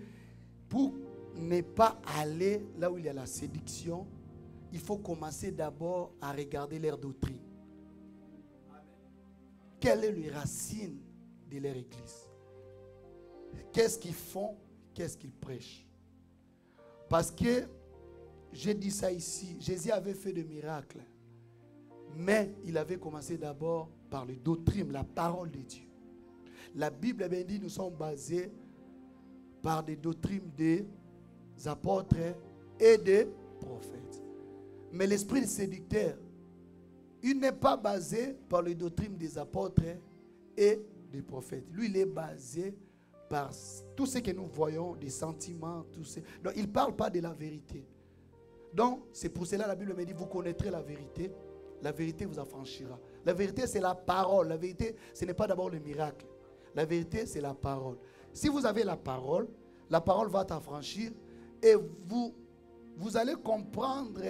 pour ne pas aller là où il y a la séduction, il faut commencer d'abord à regarder leur doctrine. Quelle est les racines de leur Église? Qu'est-ce qu'ils font? Qu'est-ce qu'ils prêchent? Parce que, j'ai dit ça ici, Jésus avait fait des miracles. Mais il avait commencé d'abord par les doctrines, la parole de Dieu. La Bible avait dit nous sommes basés par des doctrines des apôtres et des prophètes. Mais l'esprit séducteur, il n'est pas basé par les doctrines des apôtres et des prophètes. Lui, il est basé par tout ce que nous voyons, des sentiments, tout ce. Donc, il ne parle pas de la vérité. Donc, c'est pour cela que la Bible me dit, vous connaîtrez la vérité vous affranchira. La vérité, c'est la parole. La vérité, ce n'est pas d'abord le miracle. La vérité, c'est la parole. Si vous avez la parole va t'affranchir et vous allez comprendre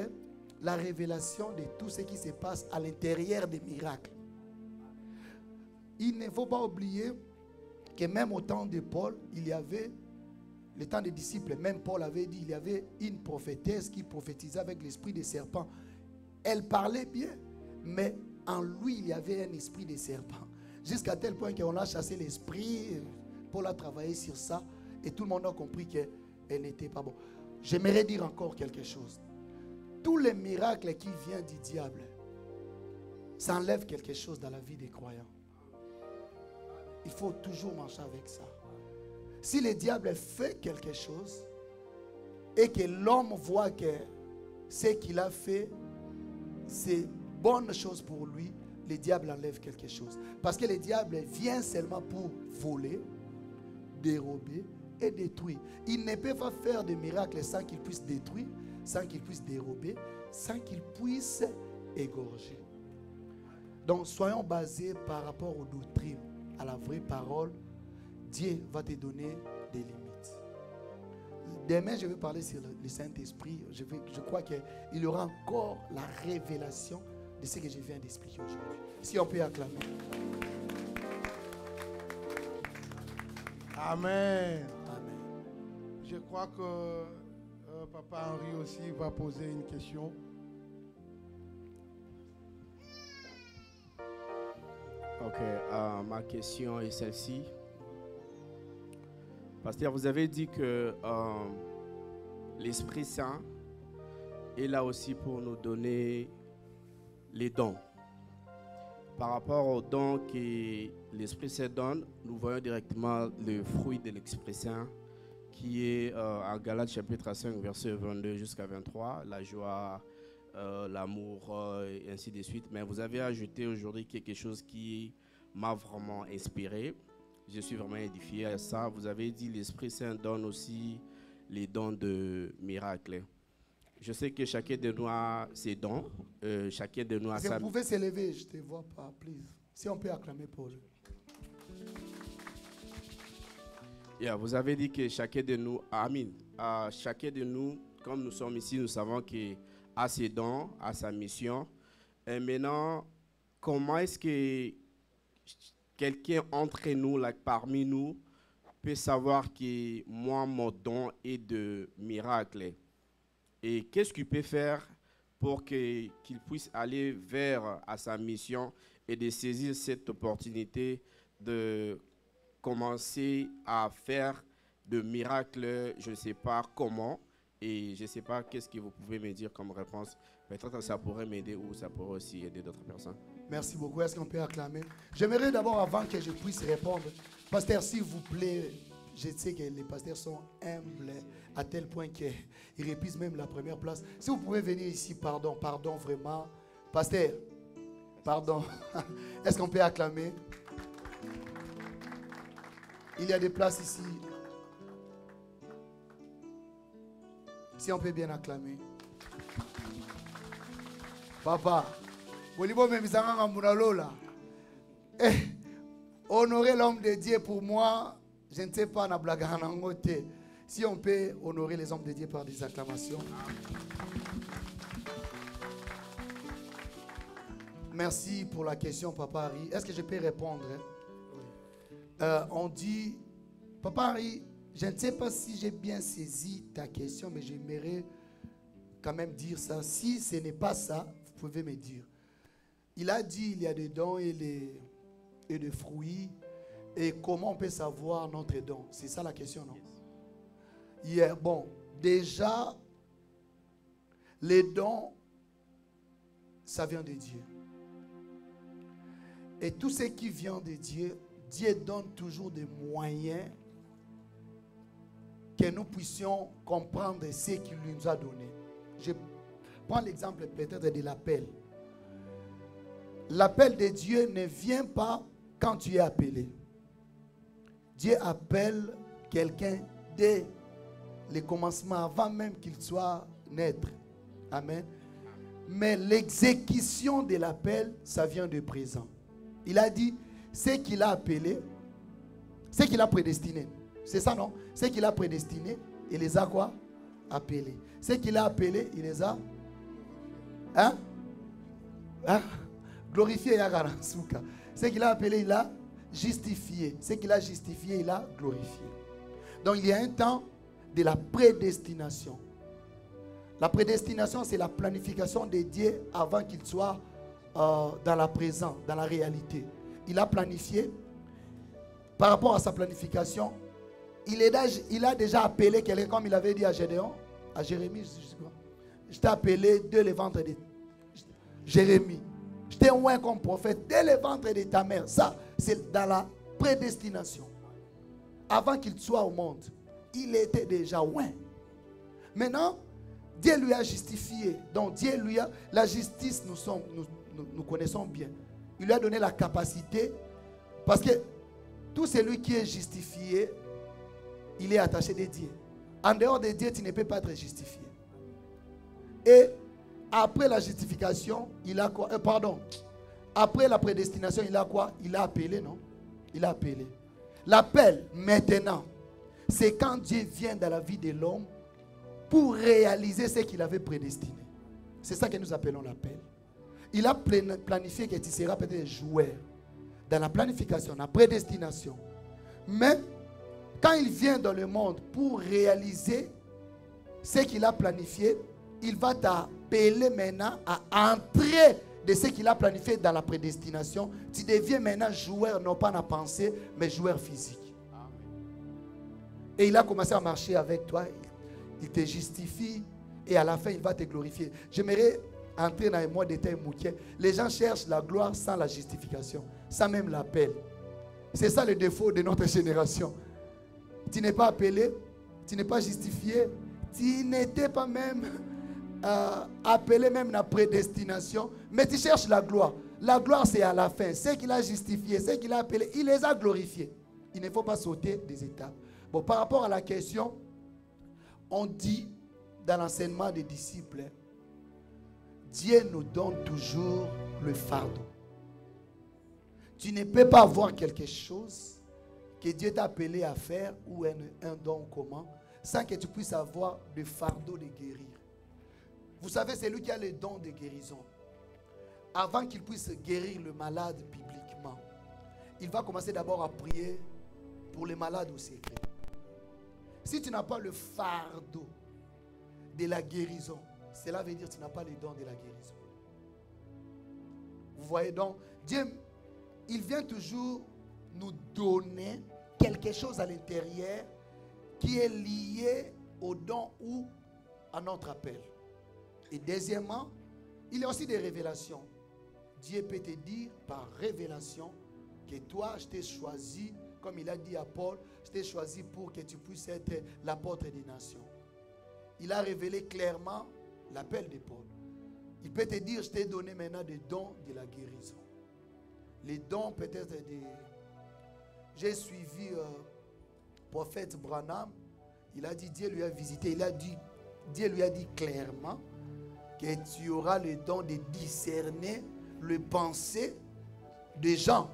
la révélation de tout ce qui se passe à l'intérieur des miracles. Il ne faut pas oublier que même au temps de Paul, il y avait le temps des disciples, même Paul avait dit, il y avait une prophétesse qui prophétisait avec l'esprit des serpents. Elle parlait bien, Mais en lui, il y avait un esprit de serpent. Jusqu'à tel point qu'on a chassé l'esprit. Paul a travaillé sur ça. Et tout le monde a compris qu'elle n'était pas bon. J'aimerais dire encore quelque chose. Tous les miracles qui viennent du diable, ça enlève quelque chose dans la vie des croyants. Il faut toujours marcher avec ça. Si le diable fait quelque chose et que l'homme voit que ce qu'il a fait, c'est bonne chose pour lui, le diable enlève quelque chose. Parce que le diable vient seulement pour voler, dérober et détruire. Il ne peut pas faire de miracles sans qu'il puisse détruire, sans qu'il puisse dérober, sans qu'il puisse égorger. Donc soyons basés par rapport aux doctrines, à la vraie parole. Dieu va te donner des limites. Demain, je vais parler sur le Saint-Esprit. Je crois qu'il y aura encore la révélation de ce que je viens d'expliquer aujourd'hui. Si on peut acclamer. Amen. Amen. Je crois que Papa Henri aussi va poser une question. Ok, ma question est celle-ci. Pasteur, vous avez dit que l'Esprit Saint est là aussi pour nous donner les dons. Par rapport aux dons que l'Esprit Saint donne, nous voyons directement le fruit de l'Esprit Saint qui est en Galates chapitre 5, verset 22 jusqu'à 23, la joie, l'amour et ainsi de suite. Mais vous avez ajouté aujourd'hui quelque chose qui m'a vraiment inspiré. Je suis vraiment édifié à ça. Vous avez dit l'Esprit Saint donne aussi les dons de miracles. Je sais que chacun de nous a ses dons. Chacun de nous a Si sa... vous pouvez s'élever, je ne te vois pas, please. Si on peut acclamer Paul. Yeah, vous avez dit que chacun de nous, amen, chacun de nous, comme nous sommes ici, nous savons qu'il a ses dons, a sa mission. Et maintenant, comment est-ce que quelqu'un entre nous, là, parmi nous, peut savoir que moi, mon don est de miracle? Et qu'est-ce qu'il peut faire pour qu'il puisse aller vers à sa mission et de saisir cette opportunité de commencer à faire de miracles, je ne sais pas comment, et je ne sais pas qu'est-ce que vous pouvez me dire comme réponse. Peut-être que ça pourrait m'aider ou ça pourrait aussi aider d'autres personnes. Merci beaucoup. Est-ce qu'on peut acclamer? J'aimerais d'abord, avant que je puisse répondre, pasteur, s'il vous plaît, je sais que les pasteurs sont humbles à tel point qu'ils répuisent même la première place. Si vous pouvez venir ici, pardon vraiment. Pasteur, pardon. Est-ce qu'on peut acclamer? Il y a des places ici. Si on peut bien acclamer. Papa, honorer l'homme de Dieu pour moi, je ne sais pas, si on peut honorer les hommes de Dieu par des acclamations. Merci pour la question, Papa Harry. Est-ce que je peux répondre? On dit, Papa Harry, je ne sais pas si j'ai bien saisi ta question, mais j'aimerais quand même dire ça. Si ce n'est pas ça, vous pouvez me dire. Il a dit il y a des dons et des fruits. Et comment on peut savoir notre don? C'est ça la question, non? Yeah, bon, déjà, les dons, ça vient de Dieu. Et tout ce qui vient de Dieu, Dieu donne toujours des moyens que nous puissions comprendre ce qu'il nous a donné. Je prends l'exemple peut-être de l'appel. L'appel de Dieu ne vient pas quand tu es appelé. Dieu appelle quelqu'un dès le commencement, avant même qu'il soit naître. Amen. Mais l'exécution de l'appel, ça vient de présent. Il a dit, ce qu'il a appelé, ce qu'il a prédestiné. C'est ça, non? Ce qu'il a prédestiné, il les a quoi? Appelés. Ce qu'il a appelé, il les a... Hein? Hein? Glorifié, Yagaransuka. Ce qu'il a appelé, il a justifié. Ce qu'il a justifié, il a glorifié. Donc il y a un temps de la prédestination. La prédestination, c'est la planification de Dieu avant qu'il soit dans la présent, dans la réalité. Il a planifié. Par rapport à sa planification, il a déjà appelé quelqu'un, comme il avait dit à Gédéon, à Jérémie, je t'ai appelé dès le ventre de Jérémie. Je t'ai oint comme prophète dès le ventre de ta mère. Ça, c'est dans la prédestination. Avant qu'il soit au monde, il était déjà oint. Maintenant, Dieu lui a justifié. Donc Dieu lui a... La justice, nous connaissons bien. Il lui a donné la capacité. Parce que tout celui qui est justifié, il est attaché de Dieu. En dehors de Dieu, tu ne peux pas être justifié. Et après la justification, il a quoi? Après la prédestination, il a quoi? Il a appelé, non? Il a appelé. L'appel, maintenant, c'est quand Dieu vient dans la vie de l'homme pour réaliser ce qu'il avait prédestiné. C'est ça que nous appelons l'appel. Il a planifié que tu seras peut-être joueur dans la planification, dans la prédestination. Mais quand il vient dans le monde pour réaliser ce qu'il a planifié, il va t'appeler maintenant à entrer de ce qu'il a planifié dans la prédestination. Tu deviens maintenant joueur, non pas dans la pensée, mais joueur physique. Et il a commencé à marcher avec toi. Il te justifie et à la fin, il va te glorifier. J'aimerais entrer dans les mots détails mouquets. Les gens cherchent la gloire sans la justification, sans même l'appel. C'est ça le défaut de notre génération. Tu n'es pas appelé, tu n'es pas justifié, tu n'étais pas même appelé même dans la prédestination, mais tu cherches la gloire. La gloire, c'est à la fin. Ce qu'il a justifié, ce qu'il a appelé, il les a glorifiés. Il ne faut pas sauter des étapes. Bon, par rapport à la question, on dit dans l'enseignement des disciples, Dieu nous donne toujours le fardeau. Tu ne peux pas avoir quelque chose que Dieu t'a appelé à faire ou un don comment, sans que tu puisses avoir le fardeau de guérir. Vous savez, c'est lui qui a le don de guérison. Avant qu'il puisse guérir le malade bibliquement, il va commencer d'abord à prier pour les malades au secret. Si tu n'as pas le fardeau de la guérison, cela veut dire que tu n'as pas le don de la guérison. Vous voyez donc, Dieu, il vient toujours nous donner quelque chose à l'intérieur qui est lié au don ou à notre appel. Et deuxièmement, il y a aussi des révélations. Dieu peut te dire par révélation que toi, je t'ai choisi, comme il a dit à Paul, je t'ai choisi pour que tu puisses être l'apôtre des nations. Il a révélé clairement l'appel de Paul. Il peut te dire, je t'ai donné maintenant des dons de la guérison. Les dons peut-être des... J'ai suivi prophète Branham. Il a dit, Dieu lui a visité. Dieu lui a dit clairement que tu auras le don de discerner le pensée des gens.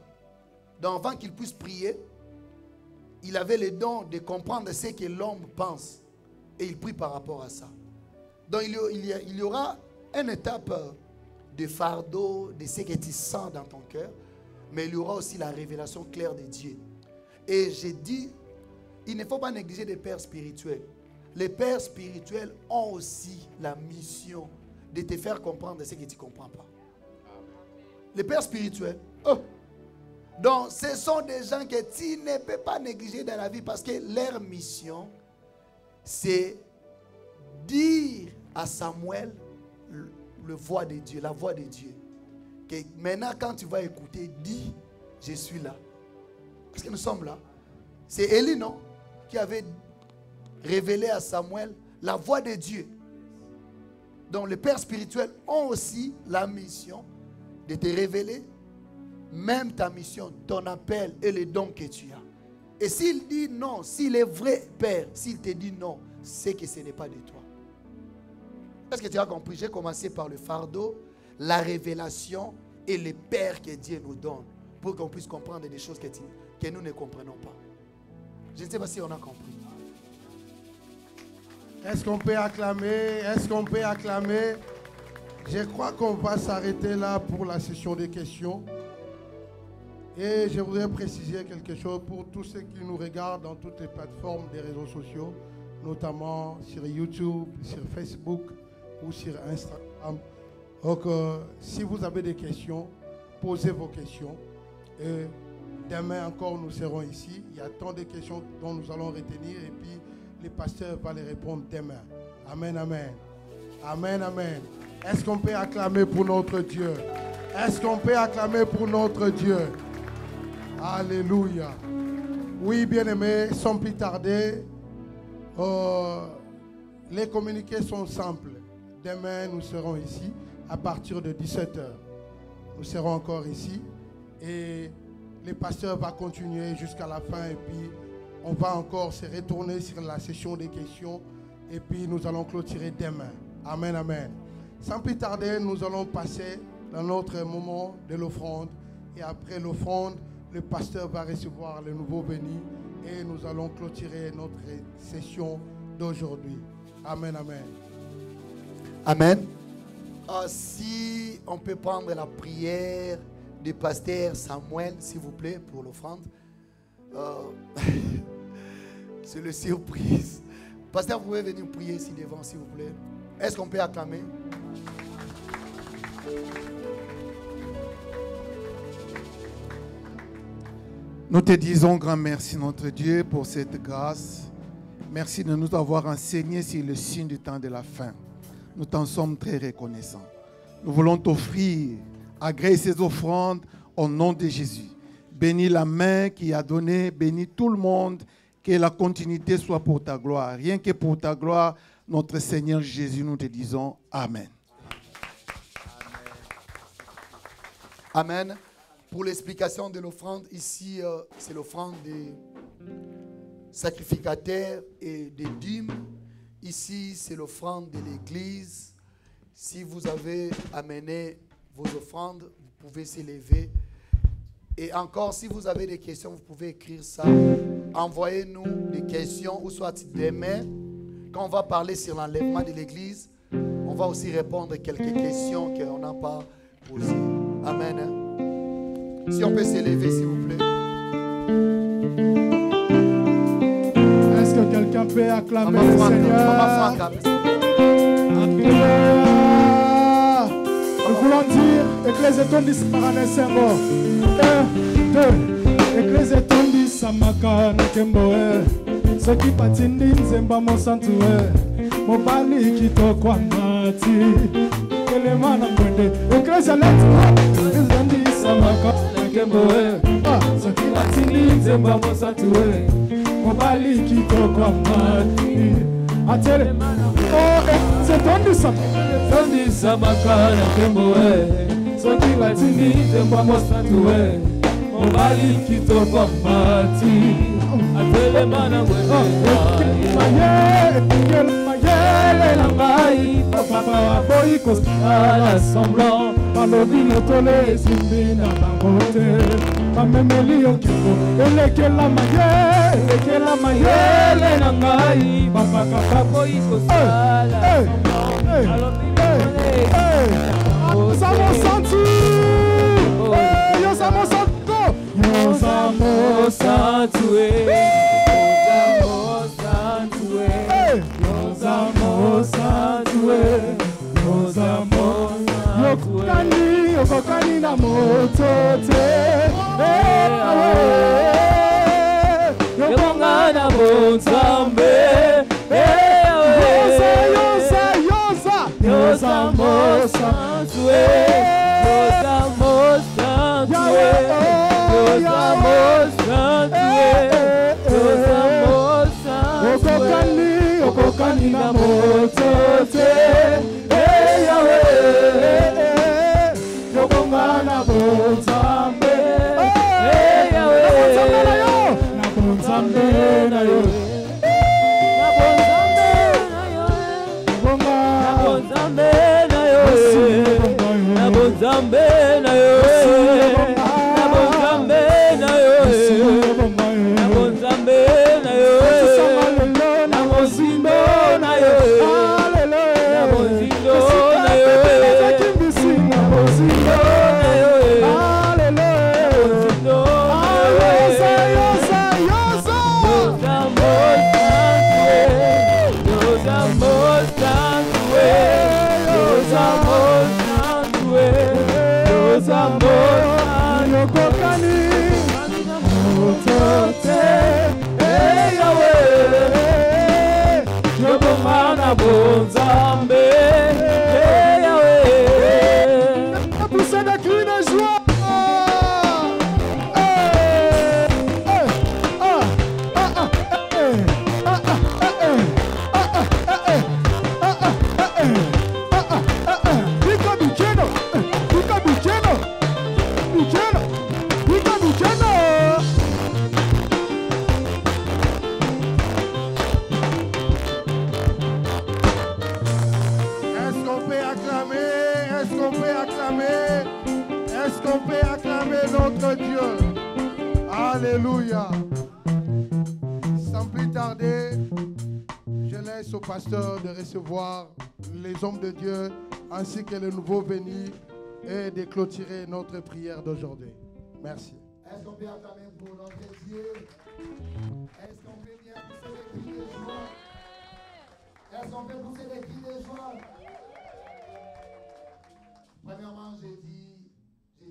Donc avant qu'il puisse prier, il avait le don de comprendre ce que l'homme pense. Et il prie par rapport à ça. Donc il y aura une étape de fardeau, de ce que tu sens dans ton cœur. Mais il y aura aussi la révélation claire de Dieu. Et j'ai dit, il ne faut pas négliger les pères spirituels. Les pères spirituels ont aussi la mission de te faire comprendre ce que tu ne comprends pas. Les pères spirituels, donc ce sont des gens que tu ne peux pas négliger dans la vie parce que leur mission, c'est dire à Samuel la voix de Dieu. Que maintenant, quand tu vas écouter, dis, je suis là. Parce que nous sommes là. C'est Élie, non? Qui avait révélé à Samuel la voix de Dieu. Donc les pères spirituels ont aussi la mission de te révéler même ta mission, ton appel et les dons que tu as. Et s'il dit non, s'il est vrai père, s'il te dit non, c'est que ce n'est pas de toi. Est-ce que tu as compris? J'ai commencé par le fardeau, la révélation et les pères que Dieu nous donne pour qu'on puisse comprendre des choses que nous ne comprenons pas. Je ne sais pas si on a compris. Est-ce qu'on peut acclamer? Est-ce qu'on peut acclamer? Je crois qu'on va s'arrêter là pour la session des questions. Et je voudrais préciser quelque chose pour tous ceux qui nous regardent dans toutes les plateformes des réseaux sociaux, notamment sur YouTube, sur Facebook ou sur Instagram. Donc, si vous avez des questions, posez vos questions. Et demain encore, nous serons ici. Il y a tant de questions dont nous allons retenir. Et puis, les pasteurs vont les répondre demain. Amen, amen. Amen, amen. Est-ce qu'on peut acclamer pour notre Dieu? Est-ce qu'on peut acclamer pour notre Dieu? Alléluia. Oui, bien-aimés, sans plus tarder, les communiqués sont simples. Demain, nous serons ici à partir de 17h. Nous serons encore ici et les pasteurs vont continuer jusqu'à la fin et puis on va encore se retourner sur la session des questions et puis nous allons clôturer demain. Amen, amen. Sans plus tarder, nous allons passer dans notre moment de l'offrande et après l'offrande, le pasteur va recevoir le nouveau béni et nous allons clôturer notre session d'aujourd'hui. Amen, amen. Amen. Si on peut prendre la prière du pasteur Samuel, s'il vous plaît, pour l'offrande. C'est le surprise. Pasteur, vous pouvez venir prier ici devant, s'il vous plaît. Est-ce qu'on peut acclamer? Nous te disons grand merci, notre Dieu, pour cette grâce. Merci de nous avoir enseigné sur le signe du temps de la fin. Nous t'en sommes très reconnaissants. Nous voulons t'offrir, agrée ces offrandes au nom de Jésus. Bénis la main qui a donné, bénis tout le monde, que la continuité soit pour ta gloire. Rien que pour ta gloire, notre Seigneur Jésus, nous te disons Amen. Amen. Pour l'explication de l'offrande, ici, c'est l'offrande des sacrificateurs et des dîmes. Ici, c'est l'offrande de l'Église. Si vous avez amené vos offrandes, vous pouvez s'élever. Et encore, si vous avez des questions, vous pouvez écrire ça. Envoyez-nous des questions, ou soit demain, quand on va parler sur l'enlèvement de l'Église, on va aussi répondre à quelques questions qu'on n'a pas posées. Amen. Hein? Si on peut s'élever, s'il vous plaît. Est-ce que quelqu'un peut acclamer le Seigneur? Nous voulons dire, Église tondis parane sembo. 1, 2. Église tondis samaka nakemboe. Soki patindi nzemba mosantue. Mobali kitoko amati. Kelemana mwende. Église let's tondis samaka nakemboe. Soki patindi nzemba mosantue. Mobali kitoko amati. Atele. Oh, c'est tondis samaka nakemboe. Soki patindi nzemba mosantue. Mobali kitoko amati. Atele mana mwende. Mayele la mai. Papa boy kosala semblant. Palobi notole simbi na bangote. Pamemeli okiko. Elekela mayele na ngai. Papa kapa boy kosala semblant. Palobi notole. Samo santu. Yo samo santu. Yo samo santu. Yokokani na motote Yokonga na bonzambe Yosa mosa tue Yosa mosa tue Yosa mosa tue Yosa mosa tue Yokokani na motote na bonzambe na bonzambe na yo na bonzambe na yo na bonzambe na yo na bonzambe na yo na bonzambe na yo na mozindo na yo na mozindo na yo na mozindo Yosa na bonzambe Yahweh. Poussez des cris de joie. Est-ce qu'on peut acclamer? Est-ce qu'on peut acclamer? Est-ce qu'on peut acclamer notre Dieu? Alléluia. Sans plus tarder, je laisse au pasteur de recevoir les hommes de Dieu ainsi que les nouveaux venus et de clôturer notre prière d'aujourd'hui. Merci. Est-ce qu'on peut acclamer pour notre Dieu? Est-ce qu'on peut bien pousser des cris de joie? Est-ce qu'on peut pousser des cris de joie? Premièrement, je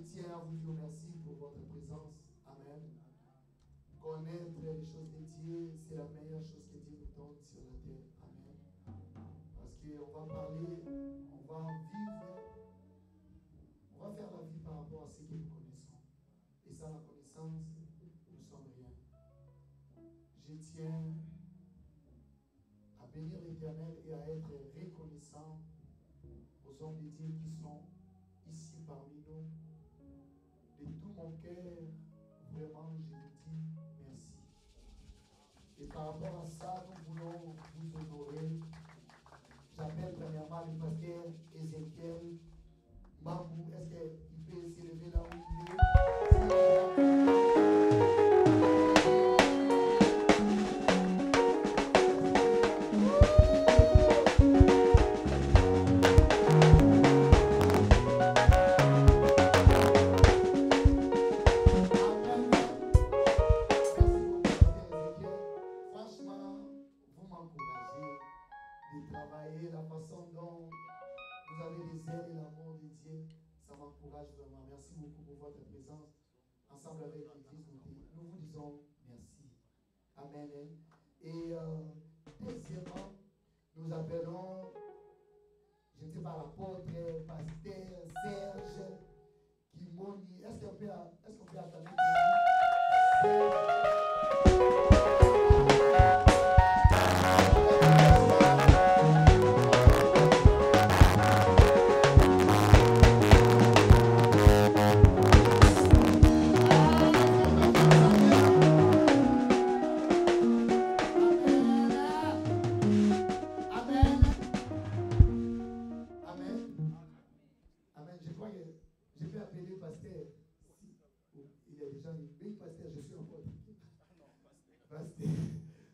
tiens à vous dire merci pour votre présence. Amen. Connaître les choses de Dieu, c'est la meilleure chose que Dieu nous donne sur la terre. Amen. Parce qu'on va parler, on va vivre, on va faire la vie par rapport à ce que nous connaissons. Et sans la connaissance, nous sommes rien. Je tiens à bénir l'Éternel et à être reconnaissant aux hommes de Dieu qui sont ici parmi nous. De tout mon cœur, vraiment, je vous dis merci. Et par rapport à ça, nous voulons vous honorer. J'appelle premièrement le pasteur Ézéchiel Mambou. Est-ce qu'il peut s'élever là où il est? La façon dont vous avez les ailes et l'amour de Dieu, ça m'encourage vraiment. Merci beaucoup pour votre présence. Ensemble avec l'Église, nous vous disons merci. Amen. Et deuxièmement, nous appelons, je ne sais pas, l'apôtre, pasteur Serge Kimoni. Est-ce qu'on peut attendre?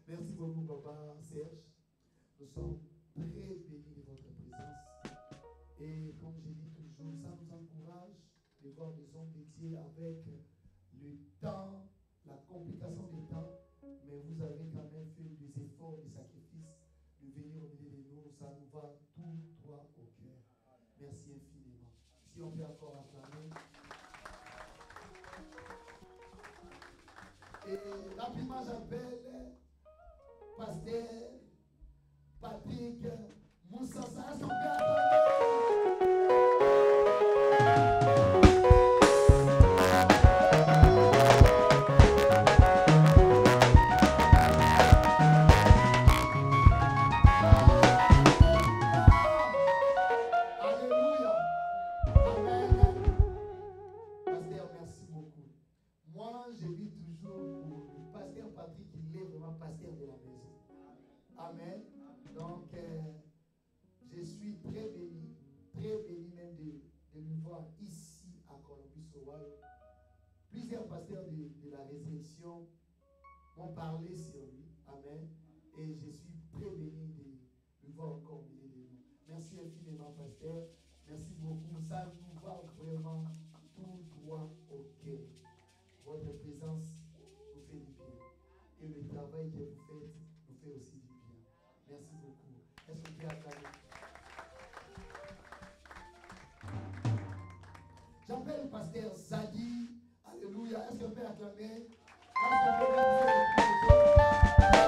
Merci beaucoup, Papa Serge. Nous sommes très bénis de votre présence. Et comme je dis toujours, ça nous encourage de voir des hommes de Dieu avec le temps, la complication du temps. Mais vous avez quand même fait des efforts, des sacrifices de venir au milieu de nous. Ça nous va tout droit au cœur. Merci infiniment. Si on peut encore acclamer. Et rapidement, j'appelle Pasteur Patrick Moussassa. Est-ce qu'on peut Alléluia. Amen. Pasteur, merci beaucoup. Moi, je vis toujours pour le pasteur Patrick, il est vraiment pasteur de la maison. Amen. Donc, je suis très béni même de lui voir ici à Columbus, Ohio. Plusieurs pasteurs de la résurrection m'ont parlé sur lui. Amen. Et je suis très béni de lui voir encore au milieu de nous. Merci infiniment, pasteur. Merci beaucoup. Ça nous va vraiment tout droit au cœur. Votre présence nous fait du bien. Et le travail que vous faites nous fait aussi du bien. Merci beaucoup. Est-ce que vous pouvez acclamer? J'appelle le pasteur Zadi. Alléluia. Est-ce qu'on peut acclamer? Est-ce qu'on peut acclamer?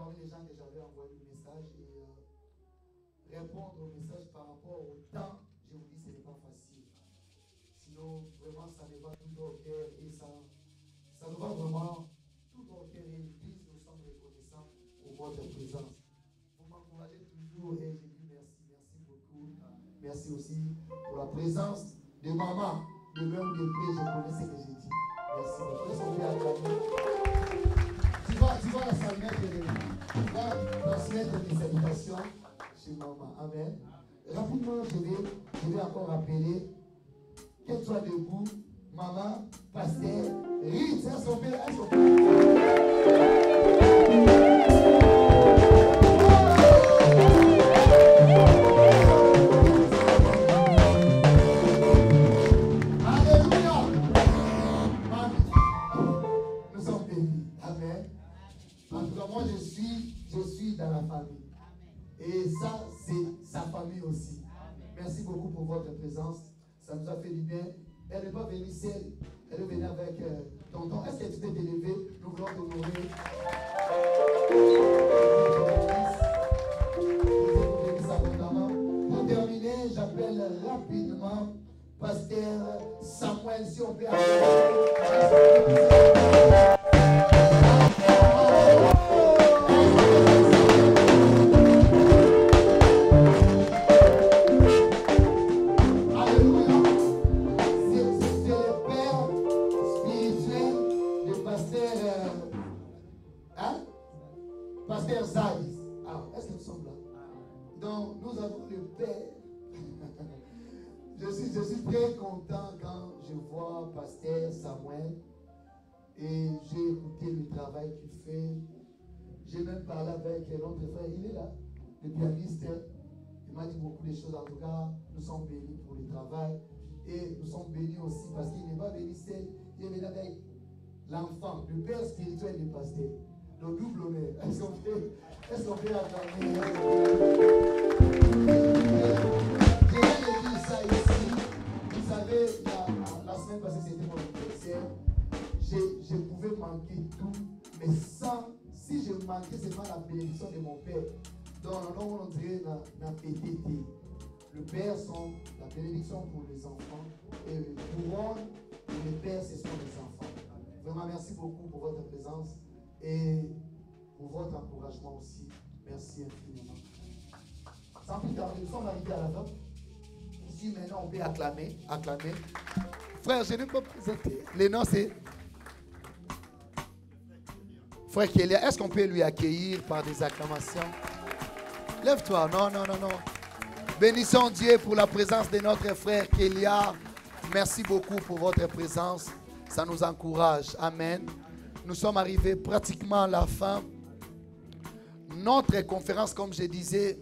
parmi les gens que j'avais envoyé le message et répondre au message par rapport au temps, je vous dis, ce n'est pas facile. Sinon, vraiment, ça ne va tout au cœur et ça nous va vraiment tout au cœur. Et l'Église, nous sommes reconnaissants pour votre présence. Vous m'encouragez toujours et je dis merci, merci beaucoup. Merci aussi pour la présence de maman, de l'homme de paix, je connais ce que j'ai dit. Merci beaucoup. Est-ce qu'on peut acclamer? Tu vas la transmettre des salutations chez maman. Amen. Rapidement, je vais encore appeler. Qu'elle soit debout, maman, pasteur, Ritz, est-ce qu'on peut? Je suis dans la famille. Et ça, c'est sa famille aussi. Merci beaucoup pour votre présence. Ça nous a fait du bien. Elle n'est pas venue seule. Elle est venue avec tonton. Est-ce que tu peux t'élever? Nous voulons t'honorer. Pour terminer, j'appelle rapidement Pasteur Samuel, si on peut Pasteur Zaïs. Alors, est-ce que nous sommes là? Donc, nous avons le Père. je suis très content quand je vois Pasteur Samuel et j'ai écouté le travail qu'il fait. J'ai même parlé avec l'autre frère, il est là, le pianiste. Il m'a dit beaucoup de choses. En tout cas, nous sommes bénis pour le travail et nous sommes bénis aussi parce qu'il n'est pas venu seul, il est venu avec l'enfant, le père spirituel du pasteur. Le double honneur. Est-ce qu'on peut acclamer? Je viens de dire ça ici. Vous savez, la semaine passée, c'était mon anniversaire. Je pouvais manquer tout, mais si je manquais seulement la bénédiction de mon père, donc on dirait la PTT. Le père sont la bénédiction pour les enfants et le couronne pour les pères, ce sont les enfants. Vraiment, merci beaucoup pour votre présence. Et pour votre encouragement aussi. Merci infiniment. Sans plus tarder, nous sommes arrivés à la fin. Ici, maintenant, on peut acclamer. Frère, je n'ai pas présenté. Le nom, c'est Frère Kélia. Est-ce qu'on peut lui accueillir par des acclamations? Lève-toi. Non. Bénissons Dieu pour la présence de notre frère Kélia. Merci beaucoup pour votre présence. Ça nous encourage. Amen. Nous sommes arrivés pratiquement à la fin. Notre conférence, comme je disais,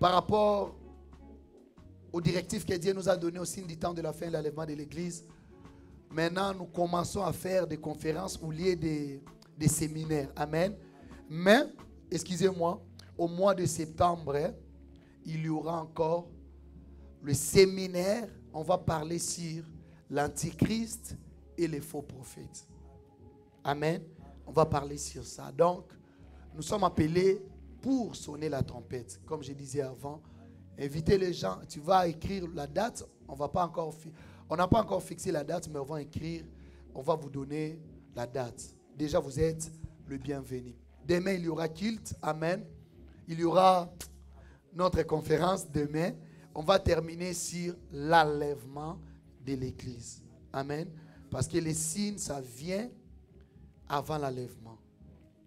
par rapport aux directives que Dieu nous a données au signe du temps de la fin de l'enlèvement de l'Église, maintenant nous commençons à faire des conférences ou lier des séminaires. Amen. Mais, excusez-moi, au mois de septembre, il y aura encore le séminaire. On va parler sur l'Antichrist et les faux prophètes. Amen. On va parler sur ça. Donc, nous sommes appelés pour sonner la trompette. Comme je disais avant, invitez les gens. Tu vas écrire la date. On n'a pas encore fixé la date, mais on va écrire. On va vous donner la date. Déjà, vous êtes le bienvenu. Demain, il y aura culte. Amen. Il y aura notre conférence demain. On va terminer sur l'enlèvement de l'Église. Amen. Parce que les signes, ça vient avant l'enlèvement.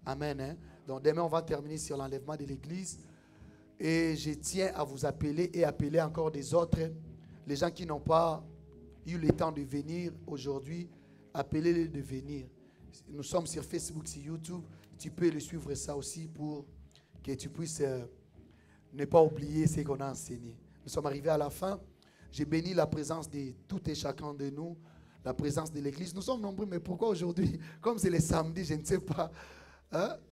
Amen. Hein? Donc demain, on va terminer sur l'enlèvement de l'Église. Et je tiens à vous appeler et appeler encore des autres. Les gens qui n'ont pas eu le temps de venir aujourd'hui, appelez-les de venir. Nous sommes sur Facebook, sur YouTube. Tu peux le suivre ça aussi pour que tu puisses ne pas oublier ce qu'on a enseigné. Nous sommes arrivés à la fin. J'ai béni la présence de tout et chacun de nous. La présence de l'Église. Nous sommes nombreux, mais pourquoi aujourd'hui? Comme c'est le samedi, je ne sais pas. Hein?